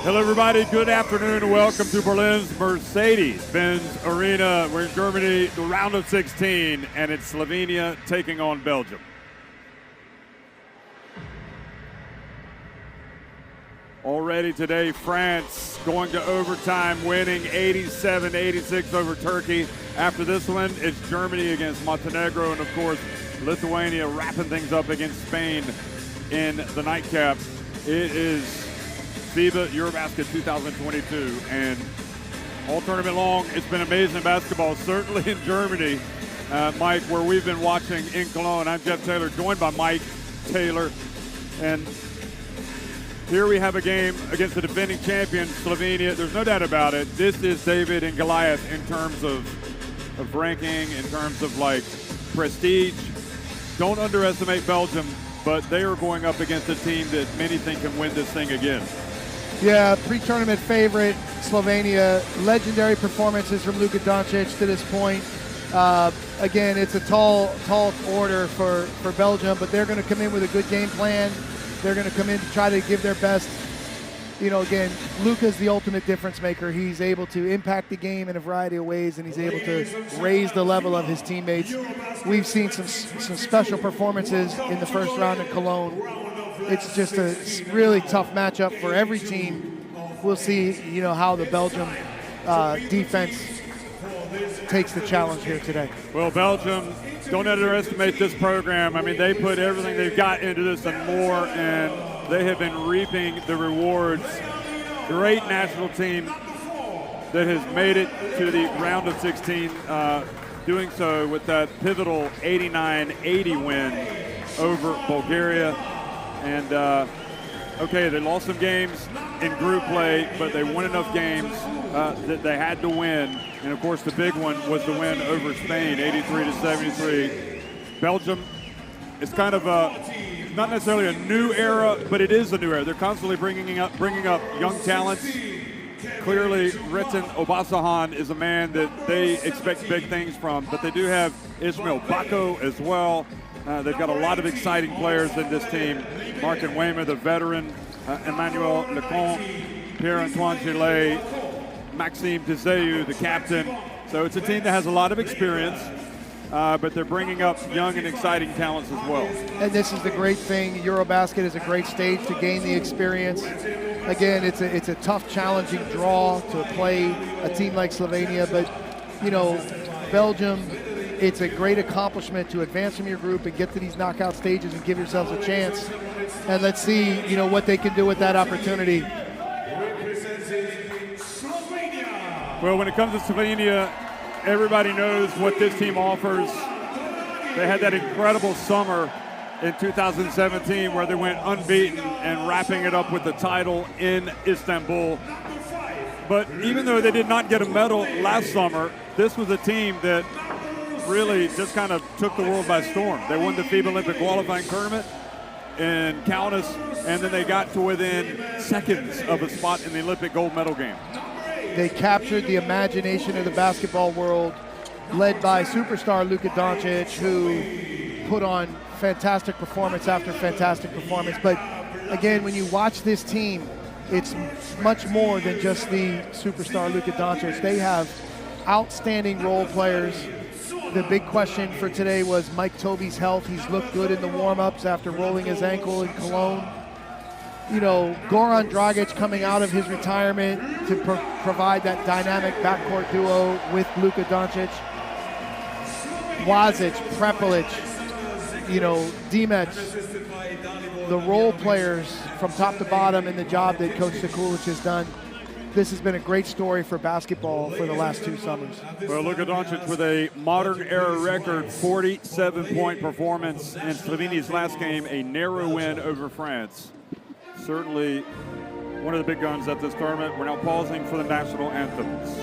Hello, everybody. Good afternoon and welcome to Berlin's Mercedes-Benz Arena. We're in Germany, the round of 16, and it's Slovenia taking on Belgium. Already today, France going to overtime, winning 87-86 over Turkey. After this one, it's Germany against Montenegro, and of course, Lithuania wrapping things up against Spain in the nightcap. It is FIBA EuroBasket 2022, and all tournament long, it's been amazing basketball, certainly in Germany, Mike, where we've been watching in Cologne. I'm Jeff Taylor, joined by Mike Taylor, and here we have a game against the defending champion, Slovenia. There's no doubt about it. This is David and Goliath in terms of ranking, in terms of like prestige. Don't underestimate Belgium, but they are going up against a team that many think can win this thing again. Yeah, pre-tournament favorite, Slovenia. Legendary performances from Luka Doncic to this point. Again, it's a tall order for Belgium, but they're going to come in with a good game plan. They're going to come in to try to give their best. You know, again, Luka's the ultimate difference maker. He's able to impact the game in a variety of ways, and he's able to raise the level of his teammates. We've seen some special performances in the first round in Cologne. It's just a really tough matchup for every team. We'll see, you know, how the Belgium defense takes the challenge here today. Well, Belgium, don't underestimate this program. I mean, they put everything they've got into this and more, and they have been reaping the rewards. Great national team that has made it to the round of 16, doing so with that pivotal 89-80 win over Bulgaria. And, okay, they lost some games in group play, but they won enough games that they had to win. And, of course, the big one was the win over Spain, 83-73. Belgium is kind of not necessarily a new era, but it is a new era. They're constantly bringing up young talents. Clearly, Retin Obasahan is a man that they expect big things from, but they do have Ismail Bako as well. They've got a lot of exciting players in this team. Martin Waymer, the veteran, Emmanuel Lecomte, Pierre-Antoine Gillet, Maxime Tizeu, the captain. So it's a team that has a lot of experience, but they're bringing up young and exciting talents as well. And this is the great thing. EuroBasket is a great stage to gain the experience. Again, it's a tough, challenging draw to play a team like Slovenia, but, you know, Belgium, it's a great accomplishment to advance from your group and get to these knockout stages and give yourselves a chance. And let's see, you know, what they can do with that opportunity. Well, when it comes to Slovenia, everybody knows what this team offers. They had that incredible summer in 2017 where they went unbeaten and wrapping it up with the title in Istanbul. But even though they did not get a medal last summer, this was a team that really just kind of took the world by storm. They won the FIBA Olympic qualifying tournament in Kaunas, and then they got to within seconds of a spot in the Olympic gold medal game. They captured the imagination of the basketball world, led by superstar Luka Doncic, who put on fantastic performance after fantastic performance. But again, when you watch this team, it's much more than just the superstar Luka Doncic. They have outstanding role players. The big question for today was Mike Tobey's health. He's looked good in the warm-ups after rolling his ankle in Cologne. You know, Goran Dragic coming out of his retirement to provide that dynamic backcourt duo with Luka Doncic. Wazic, Prepelic, you know, Dimec, the role players from top to bottom and the job that Coach Sekulic has done. This has been a great story for basketball for the last 2 summers. Well, Luka Doncic with a modern era record 47-point performance in Slovenia's last game, a narrow win over France. Certainly one of the big guns at this tournament. We're now pausing for the national anthems.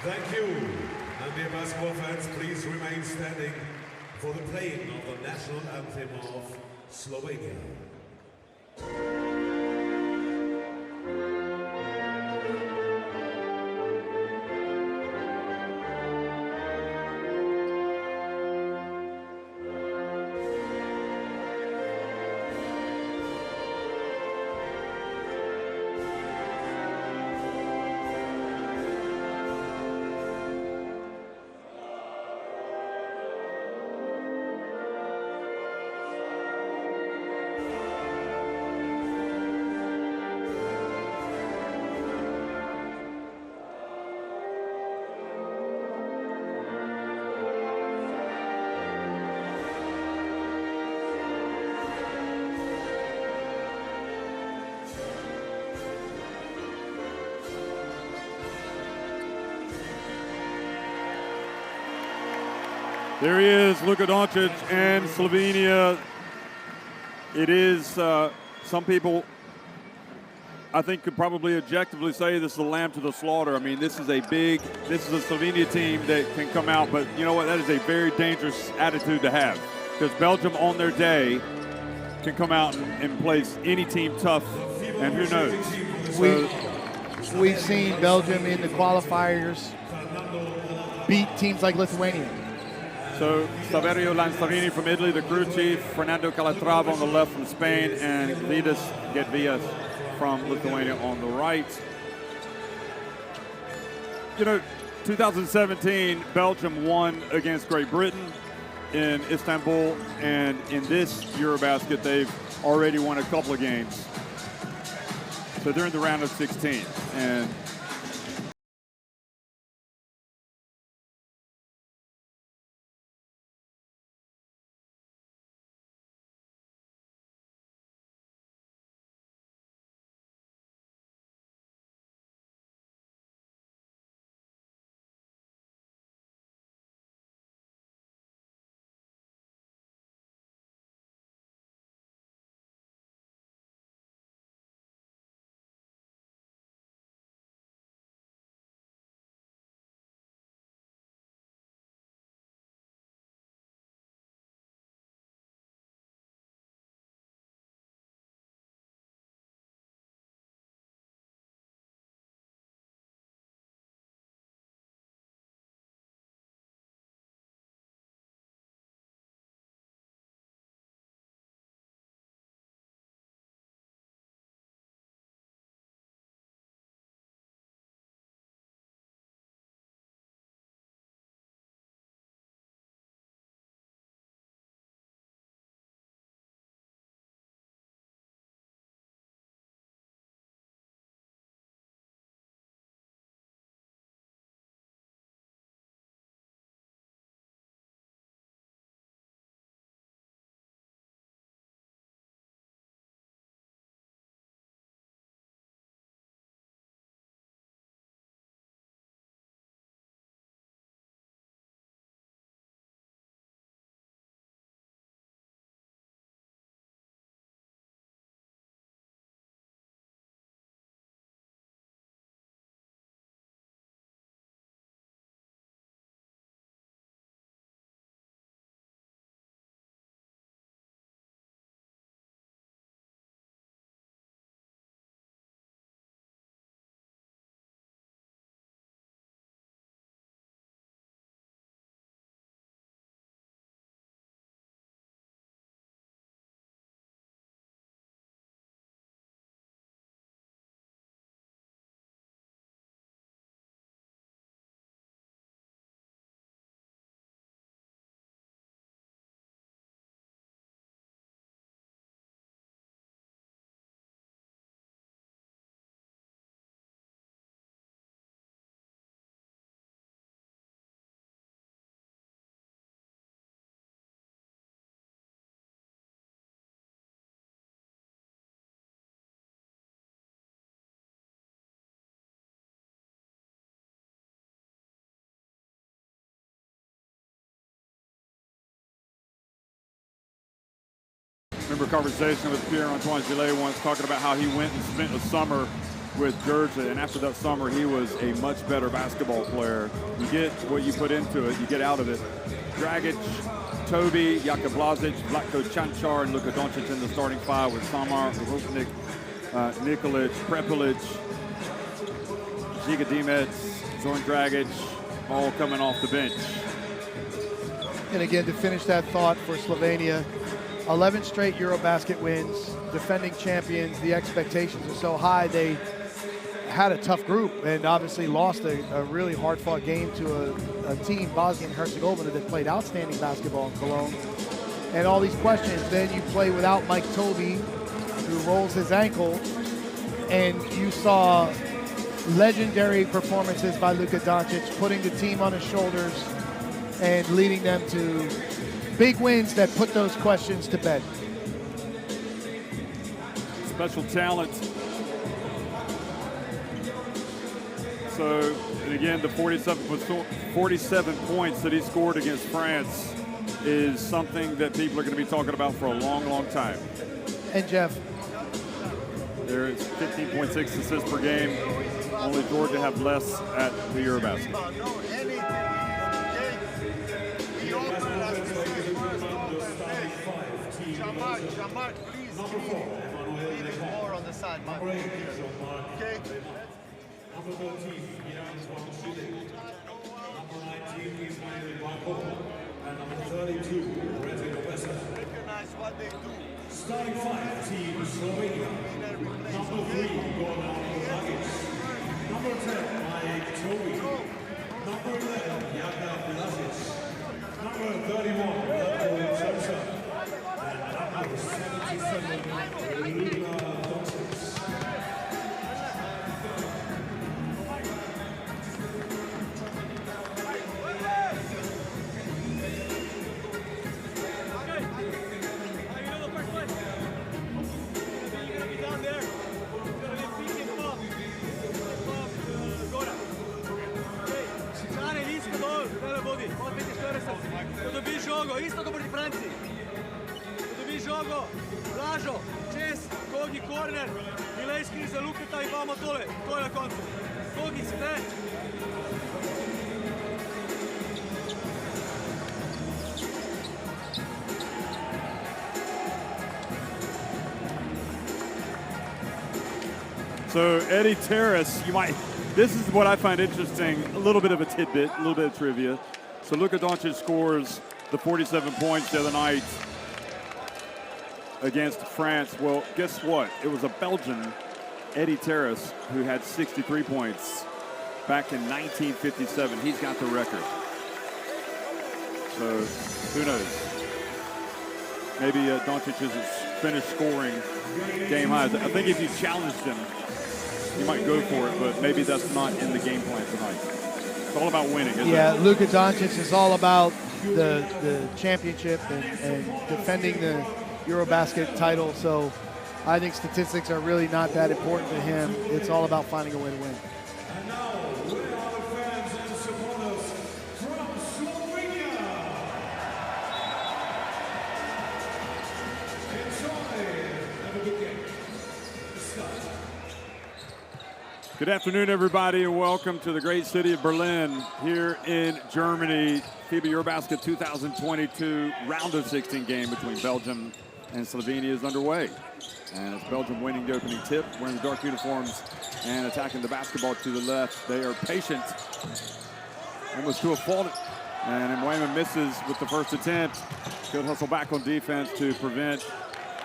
Thank you. And dear basketball fans, please remain standing for the playing of the national anthem of Slovenia. There he is, Luka Doncic and Slovenia. It is, some people, I think, could probably objectively say this is the lamb to the slaughter. I mean, this is a Slovenia team that can come out, but you know what? That is a very dangerous attitude to have, because Belgium on their day can come out and place any team tough, and who knows? We've seen Belgium in the qualifiers beat teams like Lithuania. So Saverio Lanslavini from Italy, the crew chief, Fernando Calatrava on the left from Spain, and Lidas Gedvias from Lithuania on the right. You know, 2017, Belgium won against Great Britain in Istanbul, and in this EuroBasket, they've already won a couple of games. So they're in the round of 16. And remember a conversation with Pierre-Antoine Gillet once talking about how he went and spent a summer with Georgia, and after that summer, he was a much better basketball player. You get what you put into it, you get out of it. Dragic, Toby, Jakub Blažić, Vlatko Čančar, and Luka Doncic in the starting five with Samar, Rupnik, Nikolic, Prepelic, Žiga Dimec, Zoran Dragic, all coming off the bench. And again, to finish that thought for Slovenia, 11 straight EuroBasket wins, defending champions. The expectations are so high. They had a tough group and obviously lost a really hard-fought game to a team, Bosnia and Herzegovina, that played outstanding basketball in Cologne. And all these questions. Then you play without Mike Toby, who rolls his ankle, and you saw legendary performances by Luka Doncic, putting the team on his shoulders and leading them to big wins that put those questions to bed. Special talent. So, and again, the 47 points that he scored against France is something that people are going to be talking about for a long, long time. And Jeff, there is 15.6 assists per game. Only Georgia have less at the EuroBasket. Jamar, please leave more on the side, man. Okay? Number 13, Iran's one shooting. Number 19 is Manuel Marco. And number 32, Rezi Opesa. Recognize what they do. Starting 5, team Slovenia. Number 3, Goran Dragic. Number 10, Mike Toby. Number 11, Jakub Blažić. Number 31, Vlatko Čančar. And number 77, Luka Doncic. Isto kao proti Franciji. Dobi žogo, Blažo, čez, kogi korner, Milejski za Luketa i vamo tole. To je na koncu. Kogi si te. So Eddie Terrace, this is what I find interesting, a little bit of a tidbit, a little bit of trivia. So Luka Doncic scores the 47 points the other night against France. Well, guess what? It was a Belgian, Eddie Terrace, who had 63 points back in 1957. He's got the record. So who knows? Maybe Doncic isn't finished scoring game highs. I think if you challenged him, you might go for it, but maybe that's not in the game plan tonight. It's all about winning, isn't it? Yeah, Luka Doncic is all about the championship and defending the EuroBasket title. So I think statistics are really not that important to him. It's all about finding a way to win. And now, with all the fans and supporters from Slovenia. Enjoy. Have a good game. Start. Good afternoon, everybody, and welcome to the great city of Berlin here in Germany. FIBA EuroBasket 2022 round of 16 game between Belgium and Slovenia is underway. And it's Belgium winning the opening tip, wearing the dark uniforms and attacking the basketball to the left. They are patient, almost to a fault. And Mwema misses with the first attempt. Good hustle back on defense to prevent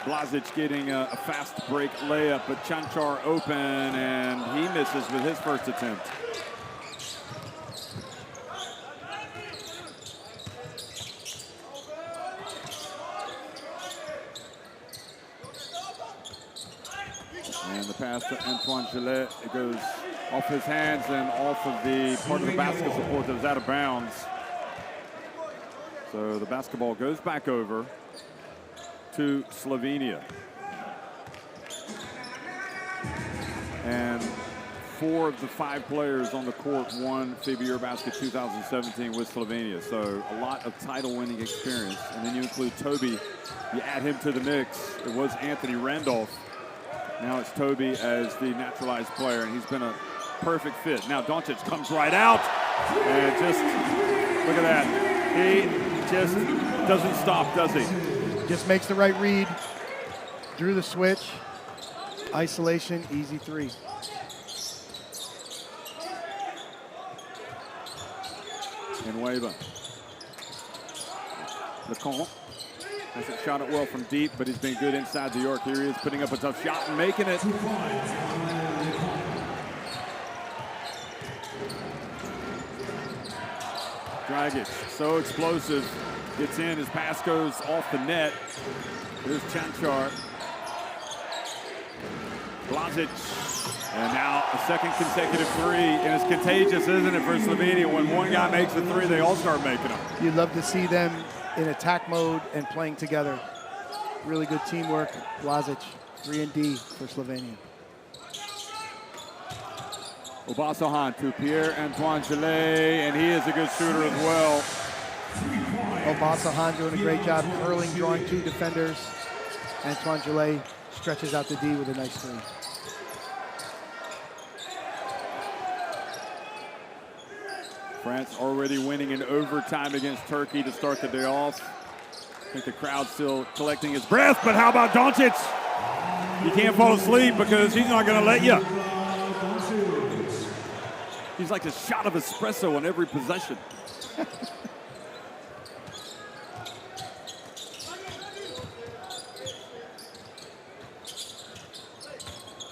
Blažić getting a fast break layup, but Čančar open, and he misses with his first attempt. And the pass to Antoine Gillet, it goes off his hands and off of the part of the basket support that was out of bounds. So the basketball goes back over to Slovenia. And 4 of the 5 players on the court won FIBA EuroBasket 2017 with Slovenia. So a lot of title winning experience. And then you include Toby, you add him to the mix. It was Anthony Randolph Now it's Toby as the naturalized player, and he's been a perfect fit. Now Doncic comes right out, and just look at that. He just doesn't stop, does he? Just makes the right read, drew the switch, isolation, easy three. And Weber. Lecomte hasn't shot it well from deep, but he's been good inside the arc. Here he is putting up a tough shot and making it. Dragic, so explosive. Gets in, his pass goes off the net. Here's Chanchar. Blazic. And now a second consecutive three, and it's contagious, isn't it, for Slovenia? When one guy makes a three, they all start making them. You'd love to see them in attack mode and playing together. Really good teamwork. Blazic, 3 and D for Slovenia. Obasohan to Pierre-Antoine Gillet, and he is a good shooter as well. Obasohan doing a great job curling, drawing 2 defenders. Antoine Gillet stretches out the D with a nice three. France already winning in overtime against Turkey to start the day off. I think the crowd's still collecting his breath, but how about Doncic? You can't fall asleep because he's not going to let you. He's like a shot of espresso on every possession.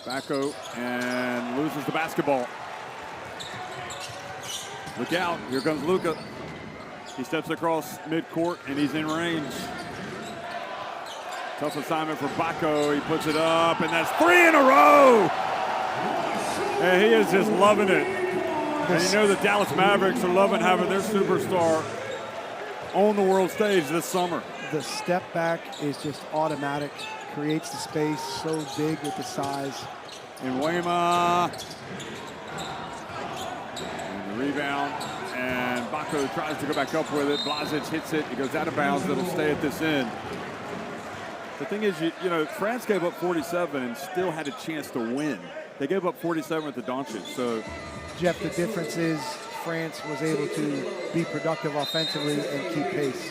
Backo and loses the basketball. Look out, here comes Luka. He steps across midcourt and he's in range. Tough assignment for Backo. He puts it up and that's 3 in a row. And he is just loving it. And you know the Dallas Mavericks are loving having their superstar on the world stage this summer. The step back is just automatic. Creates the space, so big with the size. And Weima. Rebound, and Backo tries to go back up with it. Blazic hits it. He goes out of bounds. It'll stay at this end. The thing is, you know, France gave up 47 and still had a chance to win. They gave up 47 with the Doncic. So, Jeff, the difference is France was able to be productive offensively and keep pace.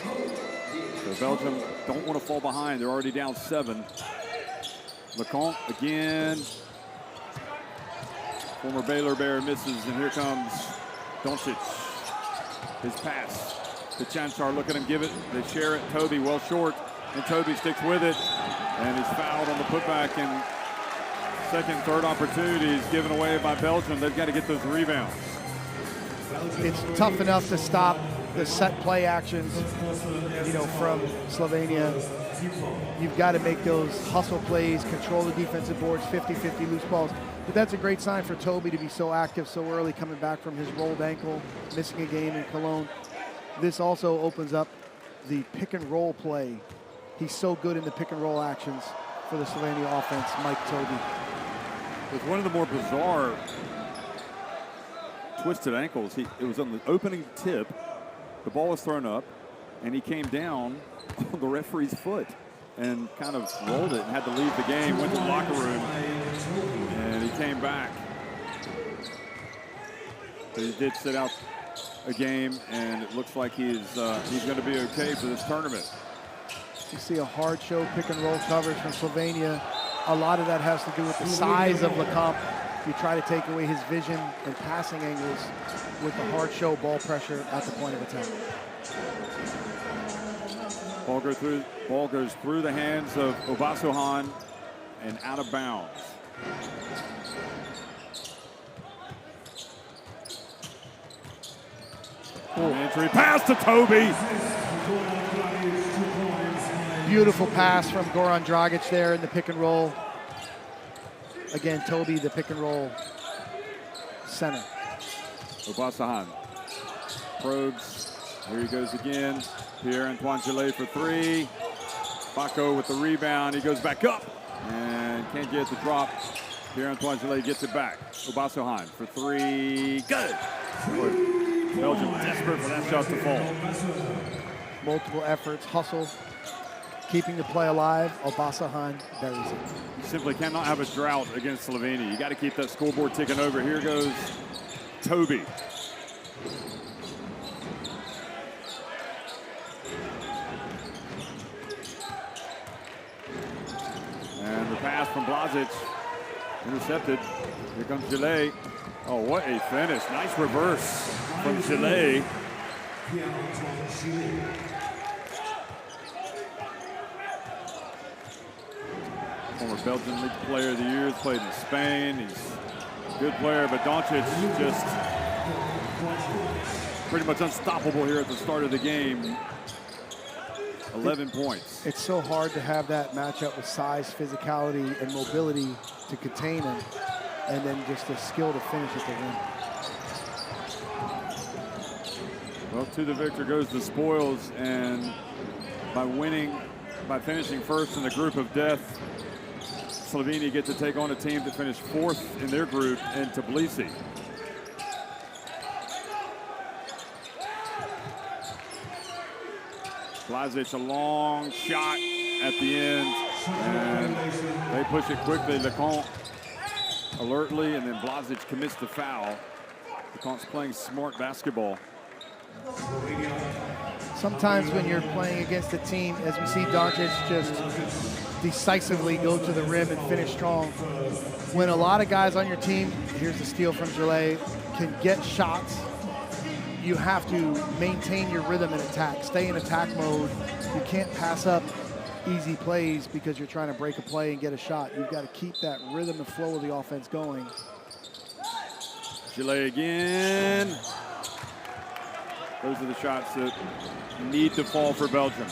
So Belgium don't want to fall behind. They're already down 7. Lecomte again. Former Baylor Bear misses, and here comes Doncic. His pass to Chanchar. Look at him give it. They share it. Toby well short, and Toby sticks with it. And he's fouled on the putback, and second, third opportunities given away by Belgium. They've got to get those rebounds. It's tough enough to stop the set play actions, you know, from Slovenia. You've got to make those hustle plays, control the defensive boards, 50-50 loose balls. But that's a great sign for Toby to be so active so early, coming back from his rolled ankle, missing a game in Cologne. This also opens up the pick and roll play. He's so good in the pick and roll actions for the Slovenia offense, Mike Toby. It's one of the more bizarre twisted ankles. It was on the opening tip. The ball was thrown up, and he came down on the referee's foot and kind of rolled it and had to leave the game, went to the locker room, and he came back. But he did sit out a game, and it looks like he's going to be okay for this tournament. You see a hard show pick and roll coverage from Slovenia. A lot of that has to do with the size of Lecomte. You try to take away his vision and passing angles with the hard show ball pressure at the point of attack. Ball goes through the hands of Obasohan and out of bounds. Entry pass to Toby. Beautiful pass from Goran Dragic there in the pick and roll. Again, Toby, the pick and roll center. Obasohan probes. Here he goes again. Pierre-Antoine Gillet for 3. Backo with the rebound. He goes back up and can't get the drop. Pierre-Antoine Gillet gets it back. Obasohan for 3. Good. Belgium desperate for that shot to fall. Multiple efforts, hustle. keeping the play alive. Obasohan buries it. You simply cannot have a drought against Slovenia. You got to keep that scoreboard ticking over. Here goes Toby. And the pass from Blazic, intercepted. Here comes Gillet. Oh, what a finish. Nice reverse from Gillet. Former Belgian League Player of the Year, played in Spain. He's a good player, but Doncic just pretty much unstoppable here at the start of the game. 11 points. It's so hard to have that matchup with size, physicality, and mobility to contain him, and then just the skill to finish at the rim. Well, to the victor goes the spoils, and by finishing first in the group of death, Slovenia get to take on a team that finished fourth in their group in Tbilisi. Blazic, a long shot at the end, and they push it quickly. Lecomte alertly, and then Blazic commits the foul. Lecomte's playing smart basketball. Sometimes when you're playing against a team, as we see Doncic just decisively go to the rim and finish strong. When a lot of guys on your team, here's the steal from Gillet, can get shots, you have to maintain your rhythm and attack. Stay in attack mode. You can't pass up easy plays because you're trying to break a play and get a shot. You've got to keep that rhythm and flow of the offense going. Gillet again. Those are the shots that need to fall for Belgium.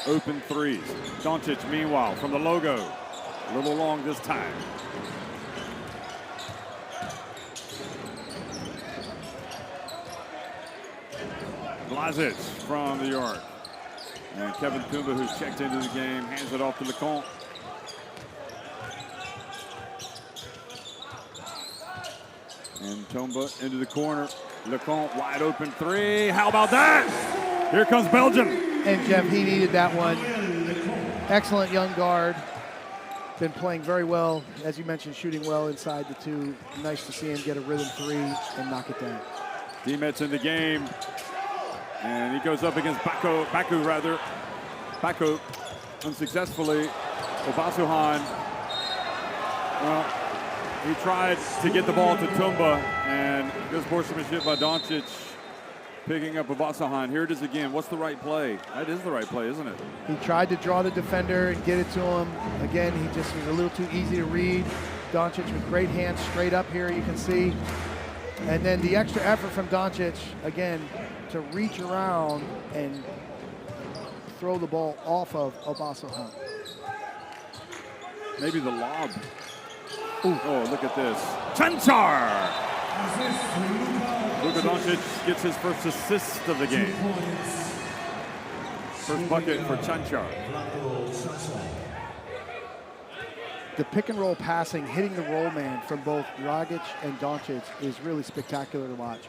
Open threes. Doncic, meanwhile, from the logo. A little long this time. Blazic from the arc. And Kevin Tumba, who's checked into the game, hands it off to Lecomte. And Tumba into the corner. Lecomte, wide open three. How about that? Here comes Belgium. And Jeff, he needed that one. Excellent young guard. Been playing very well, as you mentioned, shooting well inside the two. Nice to see him get a rhythm three and knock it down. Demet's in the game. And he goes up against Baku unsuccessfully. Obasohan, well, he tried to get the ball to Tumba, and good sportsmanship by Doncic, picking up Obasohan. Here it is again. What's the right play? That is the right play, isn't it? He tried to draw the defender and get it to him. Again, he just was a little too easy to read. Doncic with great hands straight up here, you can see. And then the extra effort from Doncic, again, to reach around and throw the ball off of Obasohan. Maybe the lob. Ooh. Oh, look at this. Chanchar! Luka Doncic gets his first assist of the game. First bucket for Chanchar. The pick and roll passing, hitting the roll man from both Dragic and Doncic is really spectacular to watch.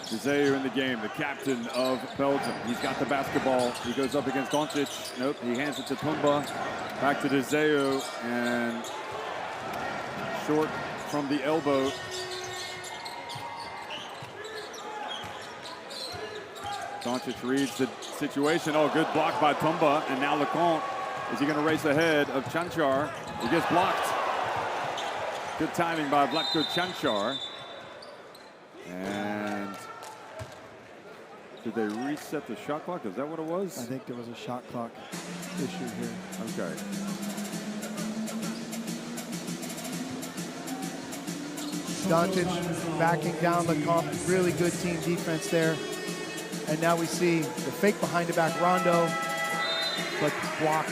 Deseu in the game, the captain of Belgium. He's got the basketball. He goes up against Doncic. Nope, he hands it to Tumba. Back to Deseu, and short from the elbow. Doncic reads the situation. Oh, good block by Tumba, and now Lecomte. Is he going to race ahead of Chanchar? He gets blocked. Good timing by Vlatko Chanchar. And did they reset the shot clock? Is that what it was? I think there was a shot clock issue here. Okay. Doncic backing down Lecomte. Really good team defense there. And now we see the fake behind the back rondo, but blocked.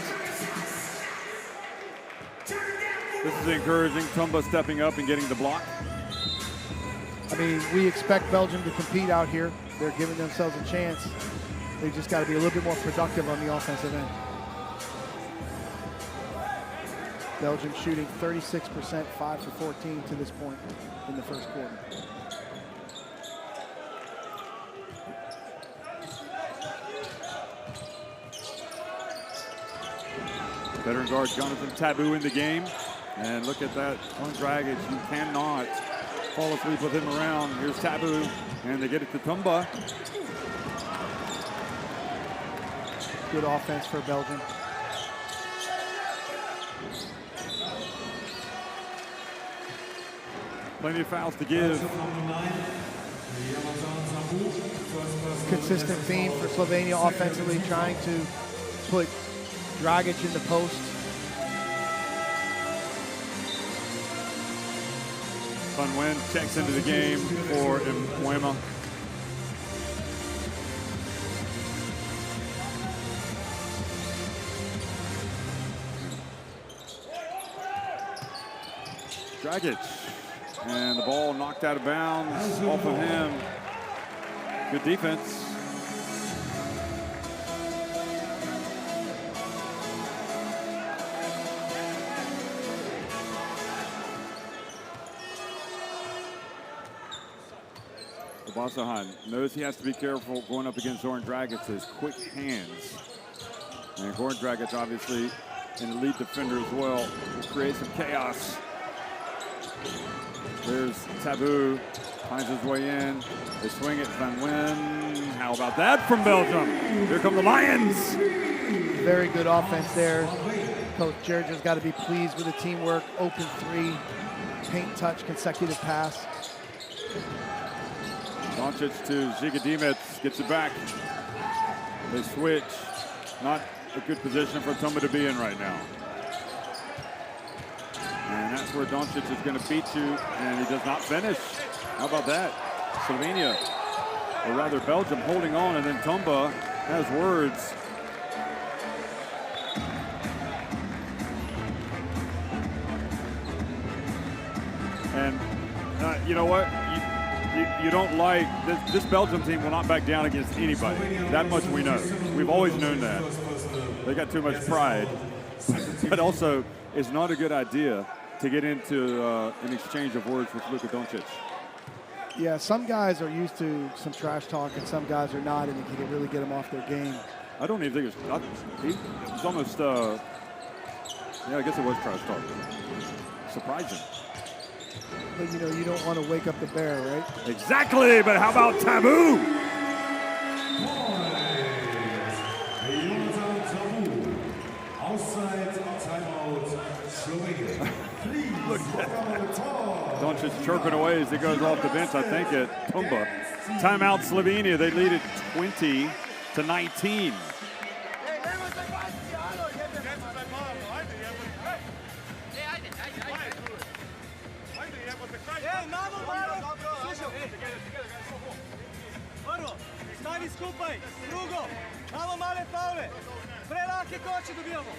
This is encouraging. Tumba stepping up and getting the block. I mean, we expect Belgium to compete out here. They're giving themselves a chance. They just got to be a little bit more productive on the offensive end. Belgium shooting 36%, 5 for 14 to this point in the first quarter. Veteran guard Jonathan Taboo in the game. And look at that on Dragic. You cannot fall asleep with him around. Here's Taboo, and they get it to Tumba. Good offense for Belgium. Plenty of fouls to give. Consistent theme for Slovenia offensively, trying to put Dragic in the post. Fun win, checks into the game for Mpuema. Dragic, and the ball knocked out of bounds off of him. Good defense. Obasahan knows he has to be careful going up against Goran Dragic's quick hands. And Goran Dragic, obviously, an elite defender as well, will create some chaos. There's Taboo, finds his way in. They swing it, Van Wen. How about that from Belgium? Here come the Lions. Very good offense there. Coach Georgia's got to be pleased with the teamwork. Open three, paint touch, consecutive pass. Doncic to Zigadimets, gets it back. They switch. Not a good position for Tumba to be in right now. And that's where Doncic is going to beat you, and he does not finish. How about that? Slovenia, or rather Belgium, holding on, and then Tumba has words. And you know what? You don't like, this Belgium team will not back down against anybody. That much we know. We've always known that. They got too much pride. But also, it's not a good idea to get into an exchange of words with Luka Doncic. Yeah, some guys are used to some trash talk, and some guys are not, and he can really get them off their game. I don't even think it was almost, yeah, I guess it was trash talk. Surprising. But, you know, you don't want to wake up the bear, right? Exactly, but how about Taboo? Look at that. Doncic chirping away as he goes off the bench, I think, at Tumba. Timeout Slovenia. They lead it 20-19. Prvo, stavi skupaj, drugo, malo male faule, prelake koče dobijamo.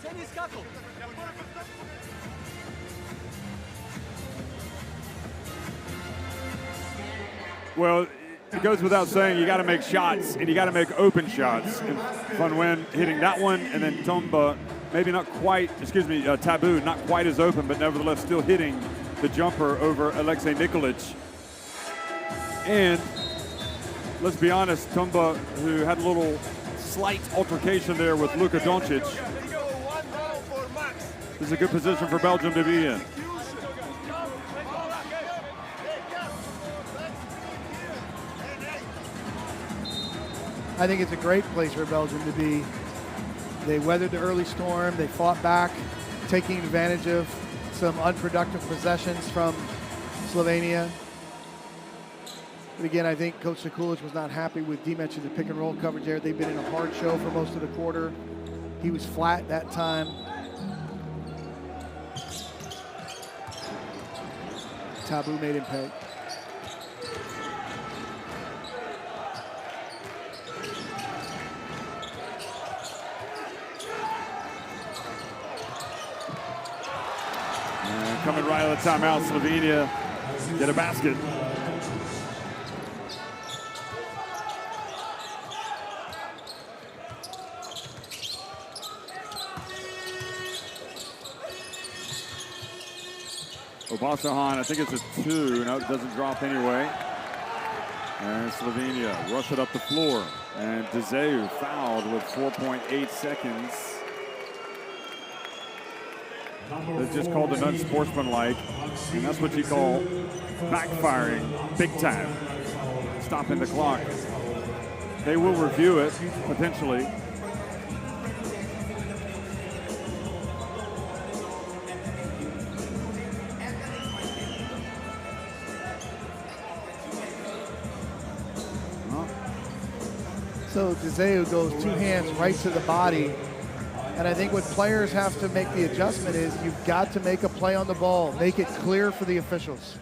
Sedi iskako. Well, it goes without saying, you got to make shots, and you got to make open shots. And Van Wen hitting that one, and then Tumba, maybe not quite, Taboo, not quite as open, but nevertheless still hitting the jumper over Alexei Nikolic. And let's be honest, Tumba, who had a little slight altercation there with Luka Doncic, this is a good position for Belgium to be in. I think it's a great place for Belgium to be. They weathered the early storm. They fought back, taking advantage of some unproductive possessions from Slovenia. But again, I think Coach Sekulic was not happy with Dimec's pick and roll coverage there. They've been in a hard show for most of the quarter. He was flat that time. Taboo made him pay. Coming right out of the timeout, Slovenia get a basket. Obasahan, I think it's a 2. No, it doesn't drop anyway. And Slovenia rush it up the floor. And Dzeu fouled with 4.8 seconds. That's just called an unsportsmanlike. And that's what you call backfiring big time. Stopping the clock. They will review it, potentially. So Dzeu goes two hands right to the body. And I think what players have to make the adjustment is you've got to make a play on the ball. Make it clear for the officials.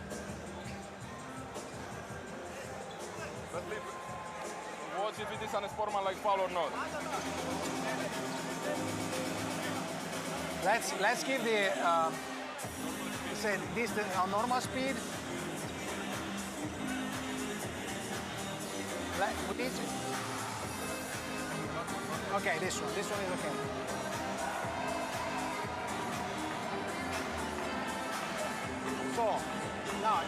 What if it is an sportsmanlike foul or not? Let's give the say this on normal speed. Okay, this one is okay. So now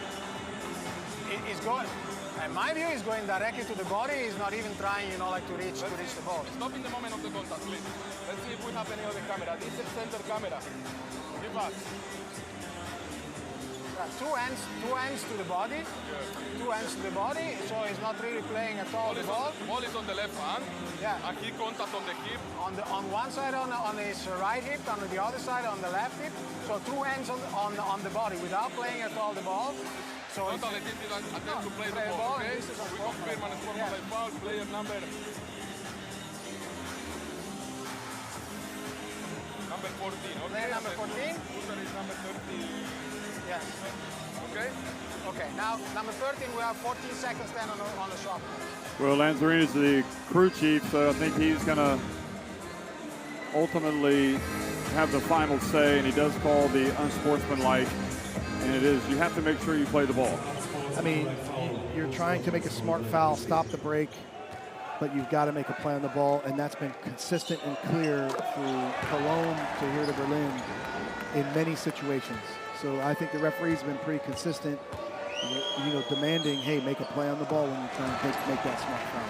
it's going. In my view, it's going directly to the body. He's not even trying, like to reach the ball. Stop in the moment of the contact, please. Let's see if we have any other camera. This is center camera. Give us. Two hands to the body. Yeah. Two hands to the body. So he's not really playing at all the ball. Ball is on the left hand. Yeah. And he contact on the hip. On one side on his right hip, on the other side on the left hip. So two hands on the body without playing at all the ball. So totally didn't attempt to play the ball. Okay? We confirm an sportsmanlike foul. Player number 14. Okay. Player number 14. User is number 30. Yes. Okay. Okay. Now number 13. We have 14 seconds then on the shot. Well, Lanzarini is the crew chief, so I think he's going to ultimately have the final say, and he does call the unsportsmanlike. And it is, you have to make sure you play the ball. I mean, you're trying to make a smart foul, stop the break, but you've got to make a play on the ball, and that's been consistent and clear through Cologne to here to Berlin in many situations. So I think the referee's been pretty consistent, demanding, hey, make a play on the ball when you're trying to make that smart foul.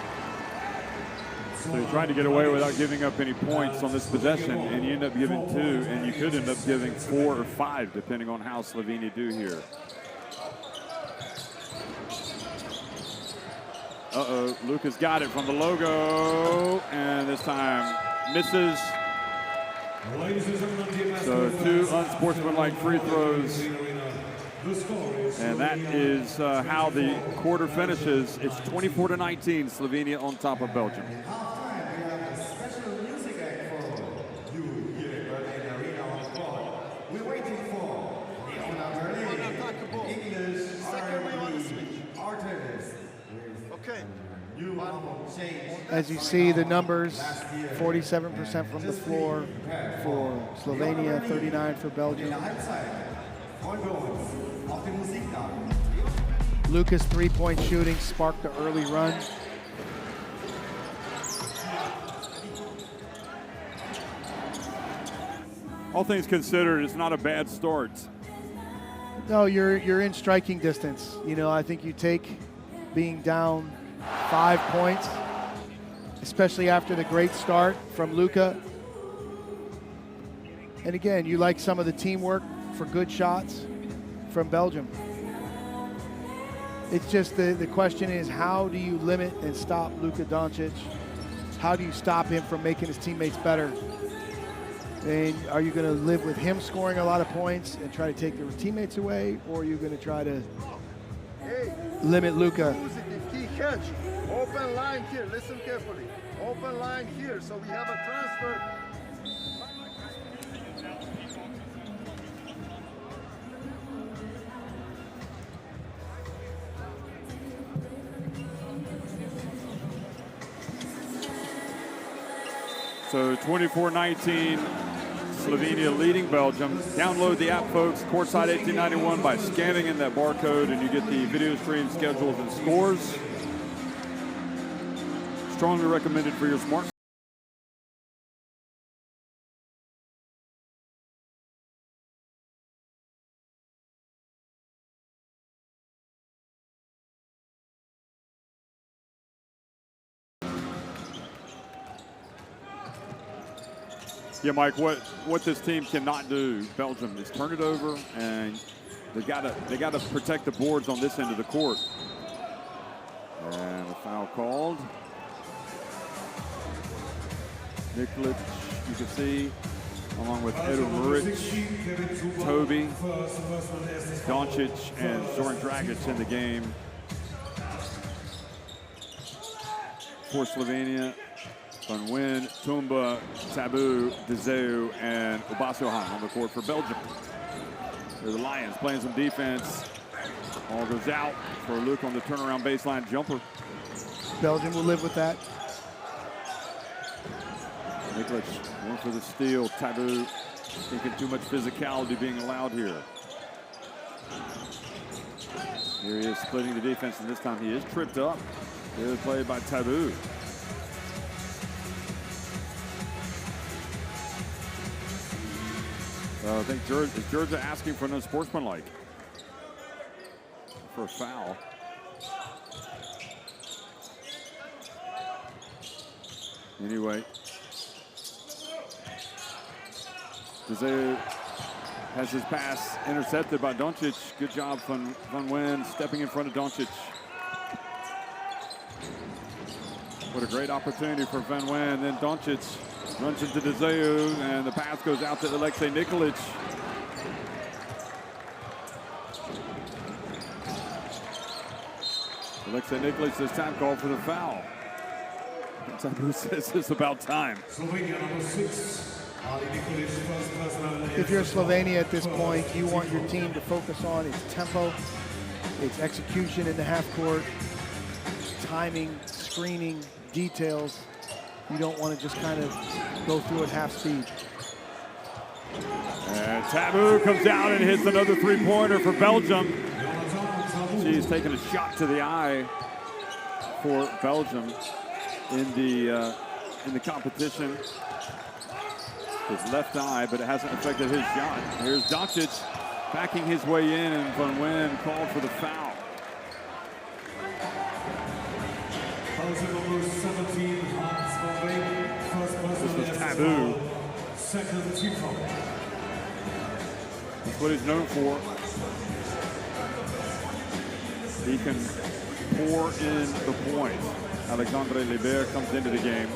So you're trying to get away without giving up any points on this possession, and you end up giving 2, and you could end up giving 4 or 5, depending on how Slovenia do here. Uh-oh, Luka's got it from the logo, and this time misses. So 2 unsportsmanlike free throws. And that is how the quarter finishes. It's 24-19, Slovenia on top of Belgium. As you see the numbers, 47% from the floor for Slovenia, 39 for Belgium. Luka's three-point shooting sparked the early run. All things considered, it's not a bad start. No, you're in striking distance. I think you take being down 5 points, especially after the great start from Luka. And again, you like some of the teamwork for good shots from Belgium. It's just the question is, how do you limit and stop Luka Doncic? How do you stop him from making his teammates better? And are you going to live with him scoring a lot of points and try to take their teammates away, or are you going to try to limit Luka? Key catch. Open line here. Listen carefully. Open line here. So we have a transfer. So 24-19, Slovenia leading Belgium. Download the app, folks, Courtside 1891, by scanning in that barcode, and you get the video stream schedules and scores. Strongly recommended for your smart Yeah, Mike, what this team cannot do, Belgium, is turn it over, and they gotta protect the boards on this end of the court. And a foul called. Nikolic, you can see, along with Edo Muric, Toby, Doncic, and Zoran Dragic in the game for Slovenia. Van Wyn, Tumba, Tabu, Dezeu, and Obasohan on the court for Belgium. They're the Lions playing some defense. Ball goes out for Luke on the turnaround baseline jumper. Belgium will live with that. Nikolic going for the steal. Tabu thinking too much physicality being allowed here. Here he is splitting the defense, and this time he is tripped up. Good play by Tabu. I think Georgia asking for no sportsmanlike for a foul. Anyway, Dezeu has his pass intercepted by Doncic. Good job from Van Wyn stepping in front of Doncic. What a great opportunity for Van Wyn. Then Doncic runs into Dezeu, and the pass goes out to Alexei Nikolic. Alexei Nikolic this time called for the foul. Tabu says it's about time. If you're Slovenia at this point, you want your team to focus on its tempo, its execution in the half court, timing, screening, details. You don't want to just kind of go through at half speed. And Tabu comes out and hits another three-pointer for Belgium. She's taking a shot to the eye for Belgium in the competition. His left eye, but it hasn't affected his shot. Here's Doncic backing his way in, and Van Wyn called for the foul. This was Tabu. That's what he's known for. He can pour in the points. Alexandre Libert comes into the game.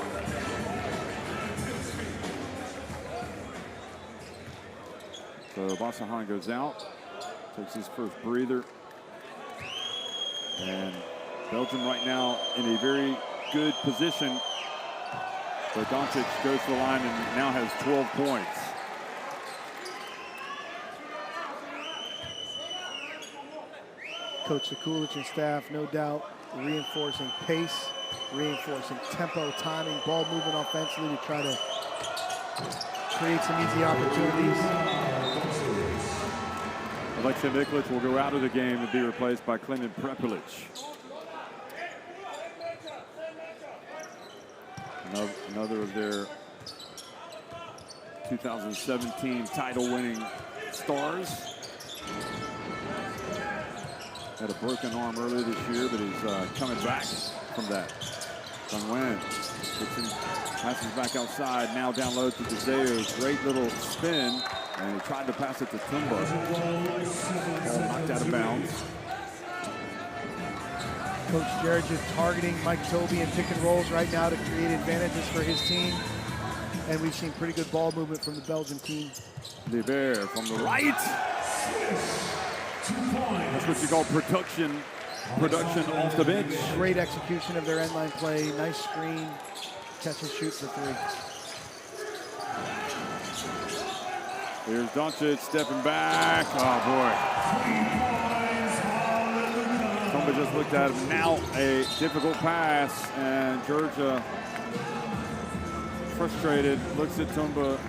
So Obasohan goes out, takes his first breather. And Belgium right now in a very good position. But Doncic goes to the line and now has 12 points. Coach Sekulic and staff, no doubt, reinforcing pace, reinforcing tempo, timing, ball movement offensively to try to create some easy opportunities. Alexei Nikolic will go out of the game and be replaced by Clinton Prepelic. Another of their 2017 title-winning stars. Had a broken arm earlier this year, but he's coming back from that. Van Wyn passes back outside, now down low to Dezeu. Great little spin, and he tried to pass it to Tumba. Ball knocked out of bounds. Coach Jared just targeting Mike Toby and pick and rolls right now to create advantages for his team. And we've seen pretty good ball movement from the Belgian team. Libert from the right. That's what you call production off the bench. Great execution of their end line play. Nice screen. Catch and shoot for three. Here's Doncic stepping back. Oh, boy. Tumba just looked at him. Now a difficult pass, and Georgia, frustrated, looks at Tumba.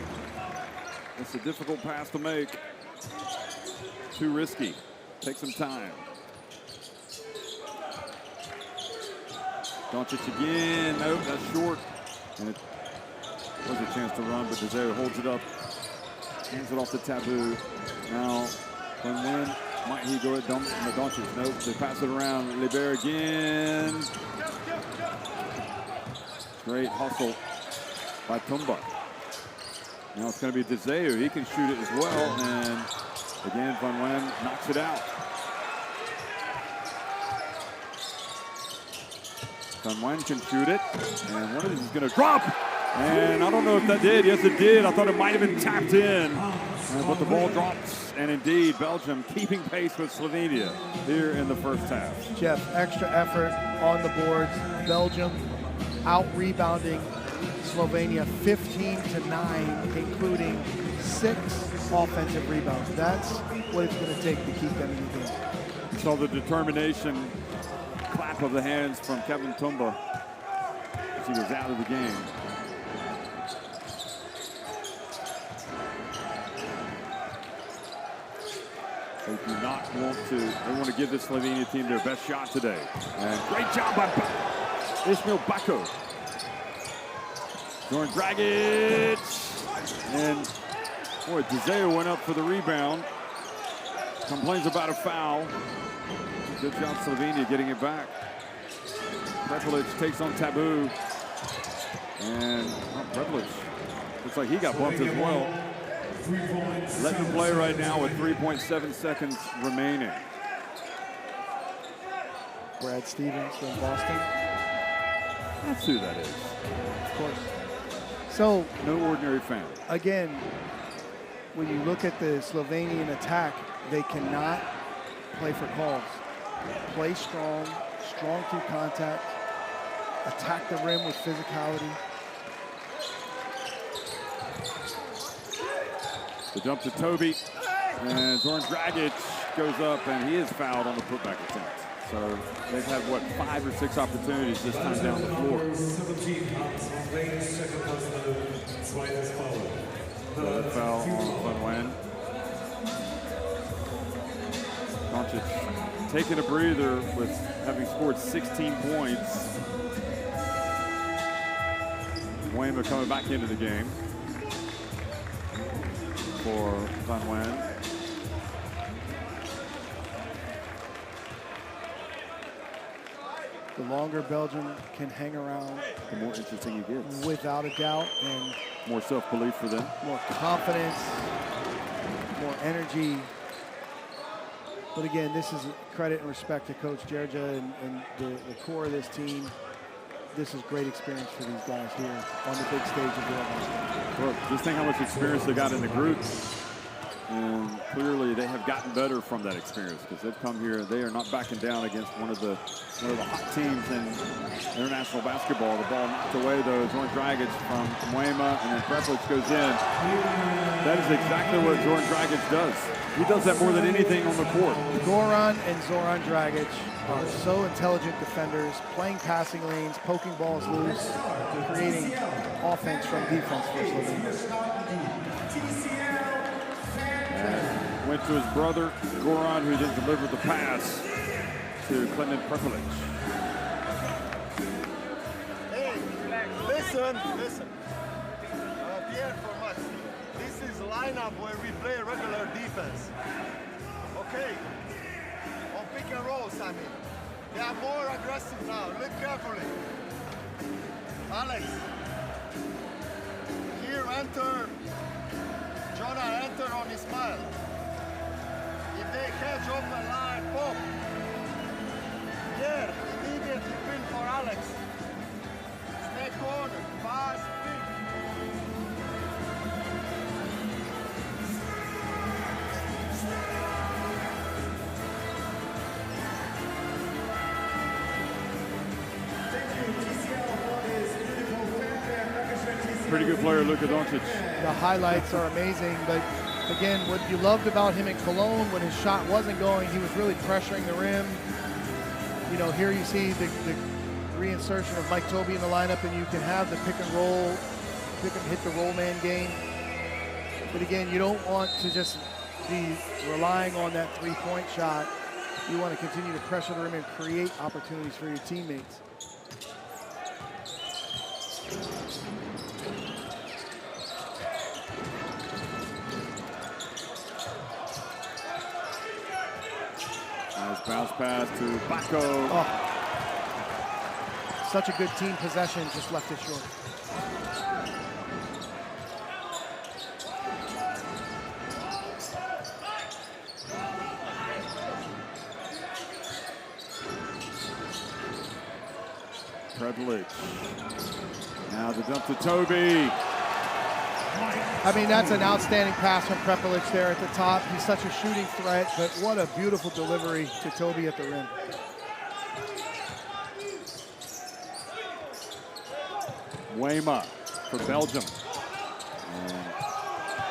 It's a difficult pass to make. Too risky. Take some time. Doncic again. Nope, that's short. And it was a chance to run, but Dezeu holds it up. Hands it off to Tabu. Now, Van Wyn, might he go at Doncic? Nope, they pass it around. Libert again. Great hustle by Tumba. Now it's going to be Deseu. He can shoot it as well. And again, Van Wen knocks it out. Van Wen can shoot it. And one of these is going to drop. And I don't know if that did. Yes, it did. I thought it might have been tapped in. But the ball drops. And indeed, Belgium keeping pace with Slovenia here in the first half. Jeff, extra effort on the boards. Belgium out-rebounding Slovenia 15-9, including 6 offensive rebounds. That's what it's going to take to keep them in the game. So the determination clap of the hands from Kevin Tumba as he was out of the game. They do not want to, they want to give this Slovenia team their best shot today. And great job by Ismail Bako. Zoran Dragic. And boy, Deseu went up for the rebound. Complains about a foul. Good job Slovenia getting it back. Prepelic takes on Tabu. And Prepelic looks like he got bumped as well. Letting him play right now with 3.7 seconds remaining. Brad Stevens from Boston. That's who that is. Of course. So, no ordinary fan. Again, when you look at the Slovenian attack, they cannot play for calls. Play strong, strong through contact, attack the rim with physicality. The jump to Toby, and Zoran Dragic goes up, and he is fouled on the putback attempt. So they've had, what, 5 or 6 opportunities this time down the floor. So that foul on Van Wen. Doncic taking a breather with having scored 16 points. Wayma coming back into the game for Van Wen. The longer Belgium can hang around, the more interesting it gets. Without a doubt, and more self-belief for them. More confidence, more energy. But again, this is credit and respect to Coach Djerja and the core of this team. This is great experience for these guys here on the big stage of EuroBasket. Well, just think how much experience they got in the group. And clearly they have gotten better from that experience because they've come here. They are not backing down against one of the hot teams in international basketball. The ball knocked away though. Zoran Dragic from Wayma, and then Prepelic goes in. That is exactly what Zoran Dragic does. He does that more than anything on the court. Goran and Zoran Dragic are so intelligent defenders, playing passing lanes, poking balls loose, creating offense from defense for Slovenia. Went to his brother, Goran, who then delivered the pass to Clement Prepelic. Hey, listen. Pierre for much. This is lineup where we play regular defense. Okay? On pick and rolls, I mean. They are more aggressive now. Look carefully. Alex. Here, enter. Jonah, enter on Ismail. If they catch off the line, pop. Here, immediately pin for Alex. Stay corner, pass, pick. Pretty good player, Luka Doncic. The highlights are amazing, but again, what you loved about him in Cologne when his shot wasn't going, he was really pressuring the rim. You know, here you see the reinsertion of Mike Toby in the lineup, and you can have the pick and roll, pick and hit the roll man game. But again, you don't want to just be relying on that three-point shot. You want to continue to pressure the rim and create opportunities for your teammates. Nice bounce pass to Bako. Oh. Such a good team possession, just left it short. Prepelic. Now the dump to Toby. I mean, that's an outstanding pass from Prepelic there at the top. He's such a shooting threat, but what a beautiful delivery to Toby at the rim. Wema for Belgium. And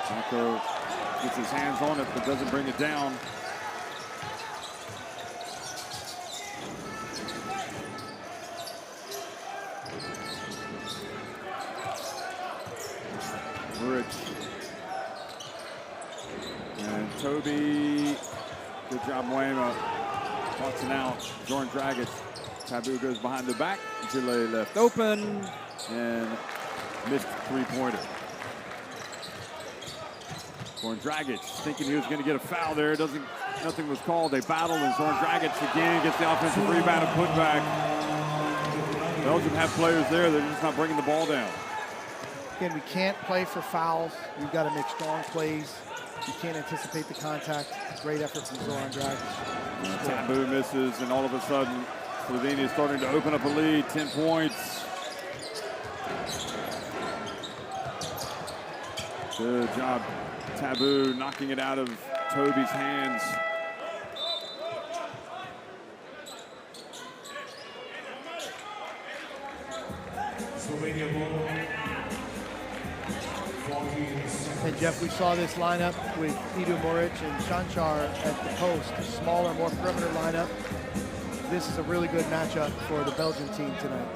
Paco gets his hands on it, but doesn't bring it down. Rich. And Toby, good job, Wema. Watching out, Zoran Dragic. Taboo goes behind the back. Gile left open and missed three-pointer. Zoran Dragic thinking he was going to get a foul there. Nothing was called. They battled, and Zoran Dragic again gets the offensive rebound and put back. Belgium have players there. They're just not bringing the ball down. Again, we can't play for fouls. We've got to make strong plays. You can't anticipate the contact. Great effort from Zoran Dragic. Taboo misses, and all of a sudden, Slovenia is starting to open up a lead, 10 points. Good job, Taboo, knocking it out of Toby's hands. Slovenia ball. And Jeff, we saw this lineup with Edu Muric and Chanchar at the post, a smaller, more perimeter lineup. This is a really good matchup for the Belgian team tonight.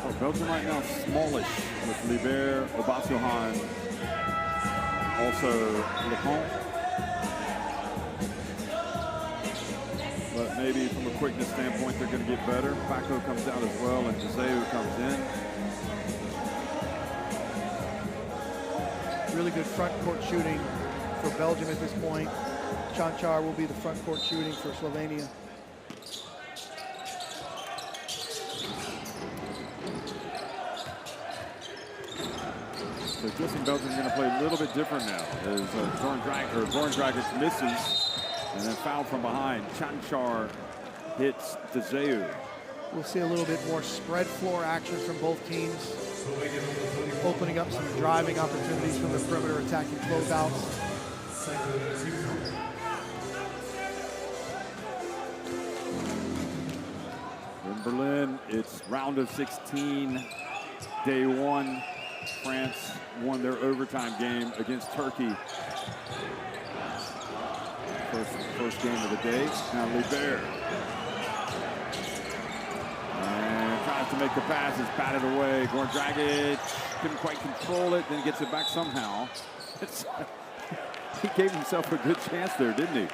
So Belgium right now smallish with Liber, Obasuhan, also Lepont. But maybe from a quickness standpoint, they're going to get better. Paco comes out as well, and Joseu comes in. Really good front court shooting for Belgium at this point. Chanchar will be the front court shooting for Slovenia. So guessing Belgium's going to play a little bit different now as Zoran Dragic misses and then fouled from behind. Chanchar hits Joseu. We'll see a little bit more spread floor action from both teams, opening up some driving opportunities from the perimeter, attacking closeouts. In Berlin, it's round of 16, day one. France won their overtime game against Turkey. First game of the day. Now Liber. And tries to make the pass, is batted away. Zoran Dragic couldn't quite control it, then gets it back somehow. He gave himself a good chance there, didn't he?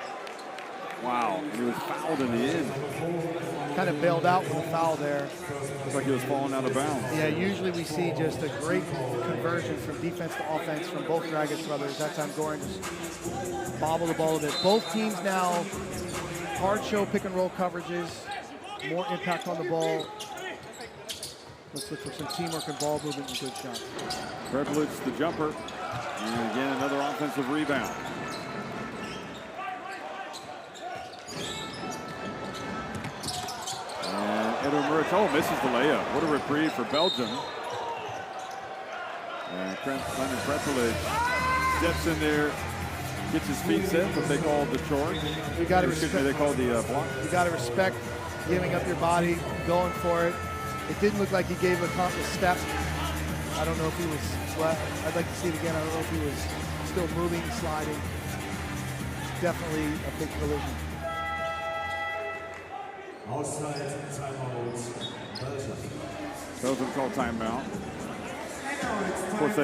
Wow, and he was fouled in the end. Kind of bailed out with a foul there. Looks like he was falling out of bounds. Yeah, usually we see just a great conversion from defense to offense from both Dragic brothers. That time Goran just bobbled the ball a bit. Both teams now hard show pick and roll coverages, more impact on the ball. Let's look for some teamwork and ball movement and good shots. Prepelic the jumper, and again another offensive rebound. And Edu Muric, misses the layup. What a reprieve for Belgium. And Clement Prepelic steps in there, gets his feet set, what they call the charge. You got to respect. They call the block. You got to respect giving up your body, going for it. It didn't look like he gave a step. I don't know if he was. Well, I'd like to see it again. I don't know if he was still moving, sliding. Definitely a big collision. Outside timeout, Belgium. Belgium called timeout. Of course,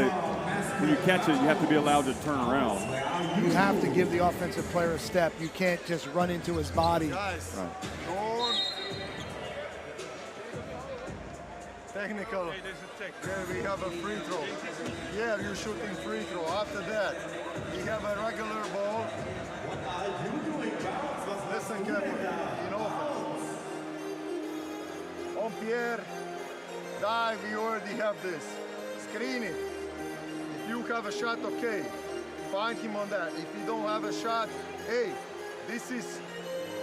when you catch it, you have to be allowed to turn around. You have to give the offensive player a step. You can't just run into his body. Guys, technical. There we have a free throw. Yeah, you're shooting free throw. After that, we have a regular ball. Listen carefully. In offense. On Pierre, dive, we already have this. Screen it. If you have a shot, okay. Find him on that. If you don't have a shot, hey, this is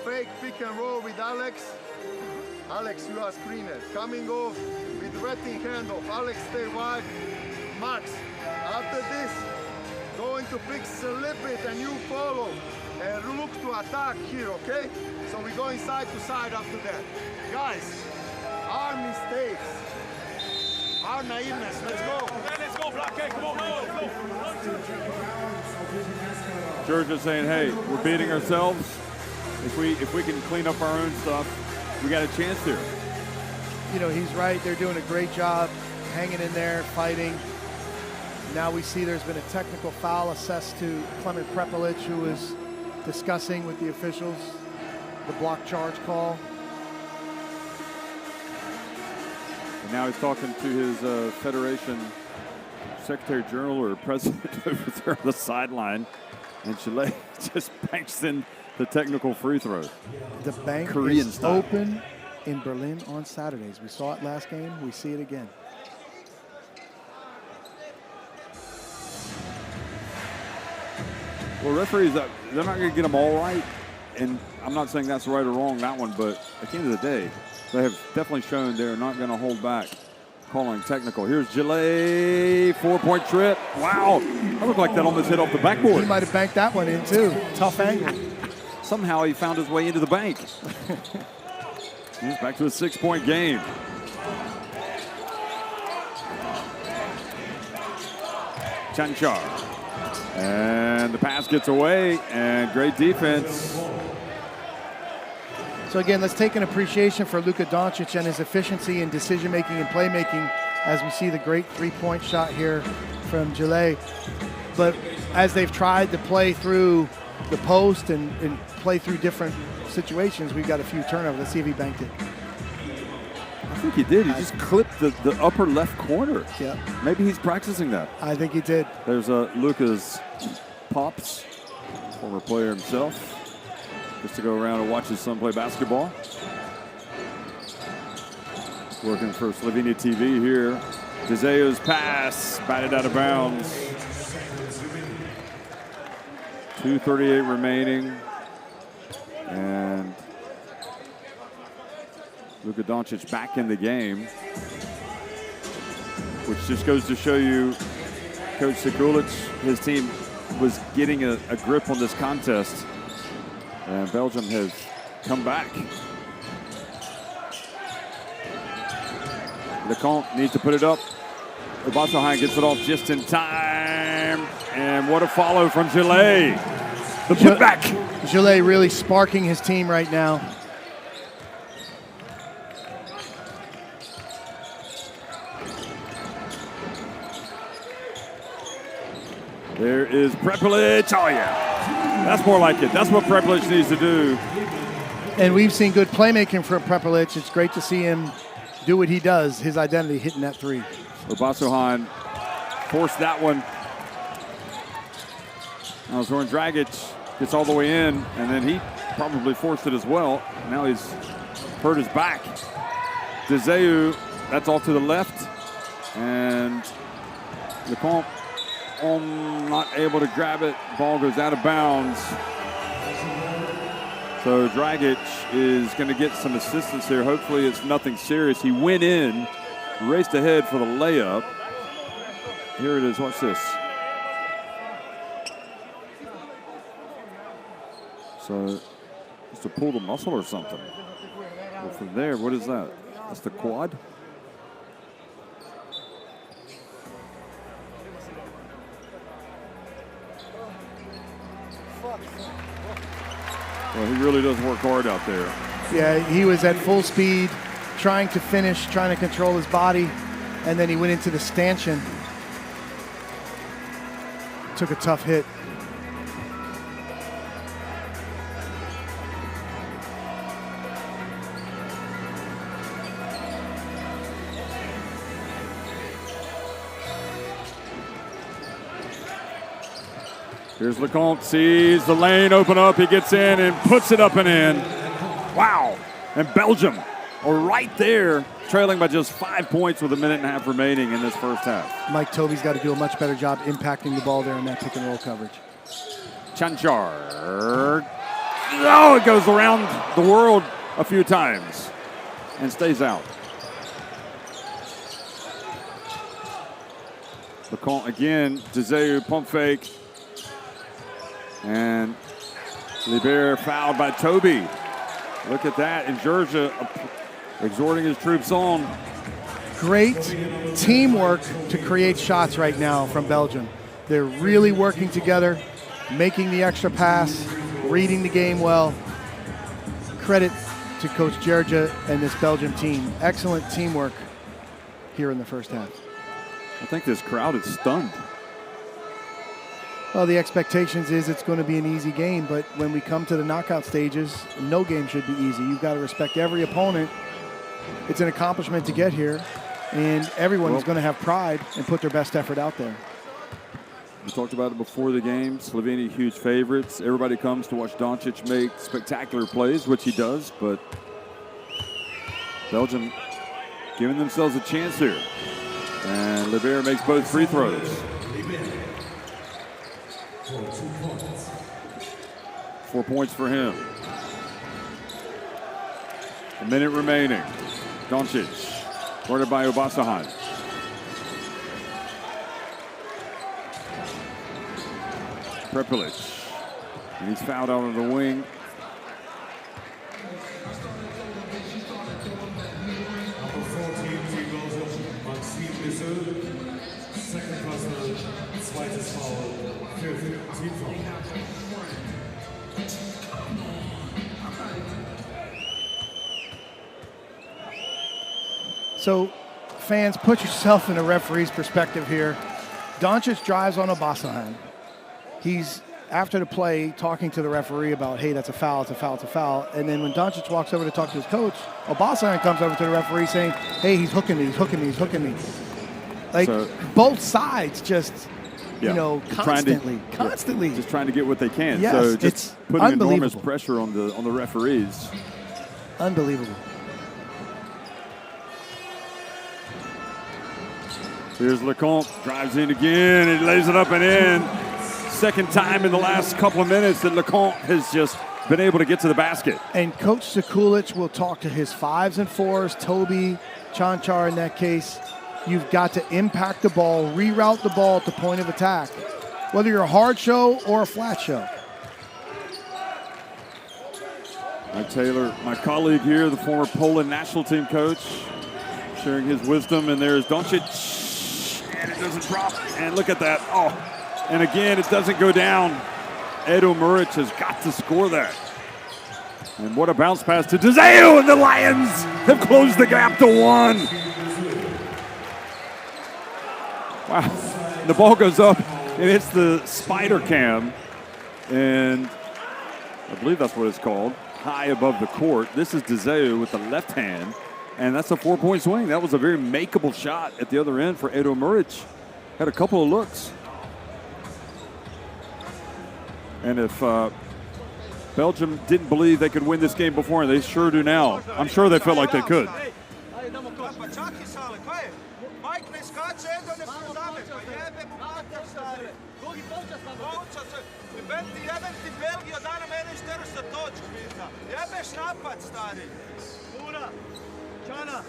fake pick and roll with Alex. Alex, you are screener. Coming off with wetting handoff. Alex, stay wide. Max, after this, going to pick, slip it, and you follow. And look to attack here, okay? So we're going side to side after that. Guys, our mistakes, our naiveness, let's go. Let's go, Black Cake, come on, go. Georgia's saying, hey, we're beating ourselves. If we can clean up our own stuff, we got a chance here. You know, he's right. They're doing a great job hanging in there, fighting. Now we see there's been a technical foul assessed to Clement Prepelic, who was discussing with the officials the block charge call. And now he's talking to his Federation Secretary General or President over there on the sideline. And Chile just banks in the technical free throw. The bank Korean is style. open in Berlin on Saturdays. We saw it last game. We see it again. Well, referees, they're not going to get them all right. And I'm not saying that's right or wrong, that one. But at the end of the day, they have definitely shown they're not going to hold back calling technical. Here's Gillet, 4-point trip. Wow, that looked like that almost hit off the backboard. He might have banked that one in too. Tough angle. Somehow he found his way into the bank. He's back to a 6-point game. Chanchar. And the pass gets away, and great defense. So again, let's take an appreciation for Luka Doncic and his efficiency in decision-making and playmaking as we see the great three-point shot here from Gillet. But as they've tried to play through the post and play through different situations, we've got a few turnovers. Let's see if he banked it. I think he did. He just clipped the upper left corner. Yeah. Maybe he's practicing that. I think he did. There's Luka's pops, former player himself. Just to go around and watch his son play basketball. Working for Slovenia TV here. Dzeu's pass, batted out of bounds. 2:38 remaining. And Luka Doncic back in the game. Which just goes to show you, Coach Sekulic, his team was getting a grip on this contest. And Belgium has come back. Lecomte needs to put it up. Obasohan gets it off just in time. And what a follow from Gillet. The putback. Gillet really sparking his team right now. There is Prepelic. Oh, yeah. That's more like it. That's what Prepelic needs to do. And we've seen good playmaking from Prepelic. It's great to see him do what he does, his identity, hitting that three. Obasohan forced that one. Now Zoran Dragic gets all the way in, and then he probably forced it as well. Now he's hurt his back. Dzeu, that's all to the left. And Lecomte not able to grab it. Ball goes out of bounds. So Dragic is going to get some assistance here. Hopefully it's nothing serious. He went in, raced ahead for the layup. Here it is. Watch this. So just to pull the muscle or something. Well, from there, what is that? That's the quad? Well, he really does work hard out there. Yeah, he was at full speed, trying to finish, trying to control his body, and then he went into the stanchion. Took a tough hit. Here's Lecomte, sees the lane open up. He gets in and puts it up and in. Wow. And Belgium are right there, trailing by just 5 points with a minute and a half remaining in this first half. Mike Tobey's got to do a much better job impacting the ball there in that pick and roll coverage. Chanchar Oh, it goes around the world a few times and stays out. LeConte again, Dzeu pump fake. And Libert fouled by Toby. Look at that. And Georgia exhorting his troops on. Great teamwork to create shots right now from Belgium. They're really working together, making the extra pass, reading the game well. Credit to Coach Georgia and this Belgium team. Excellent teamwork here in the first half. I think this crowd is stunned. Well, the expectations is it's going to be an easy game, but when we come to the knockout stages, no game should be easy. You've got to respect every opponent. It's an accomplishment to get here, and everyone is going to have pride and put their best effort out there. We talked about it before the game. Slovenia, huge favorites. Everybody comes to watch Doncic make spectacular plays, which he does, but Belgium giving themselves a chance here. And Libert makes both free throws. 4 points for him. A minute remaining. Doncic, guarded by Obasahan. Prepelic, and he's fouled out on the wing. So, fans, put yourself in a referee's perspective here. Doncic drives on Obasahan. He's, after the play, talking to the referee about, hey, that's a foul, it's a foul, it's a foul. And then when Doncic walks over to talk to his coach, Obasahan comes over to the referee saying, hey, he's hooking me, he's hooking me, he's hooking me. Like, so, both sides just, you know, constantly. Just trying to get what they can. Yes, so just it's putting enormous pressure on the referees. Unbelievable. Here's LeConte, drives in again, and lays it up and in. Second time in the last couple of minutes that LeConte has just been able to get to the basket. And Coach Sekulic will talk to his 5s and 4s, Toby, Chanchar in that case. You've got to impact the ball, reroute the ball at the point of attack, whether you're a hard show or a flat show. Mike Taylor, my colleague here, the former Poland national team coach, sharing his wisdom, and there's Doncic. And it doesn't drop. And look at that. Oh, and again, it doesn't go down. Edo Muric has got to score that. And what a bounce pass to Dzeu, and the Lions have closed the gap to 1. Wow. The ball goes up, and it's the spider cam. And I believe that's what it's called, high above the court. This is Dzeu with the left hand. And that's a 4-point swing. That was a very makeable shot at the other end for Edo Muric. Had a couple of looks. And if Belgium didn't believe they could win this game before, and they sure do now, I'm sure they felt like they could. Čana.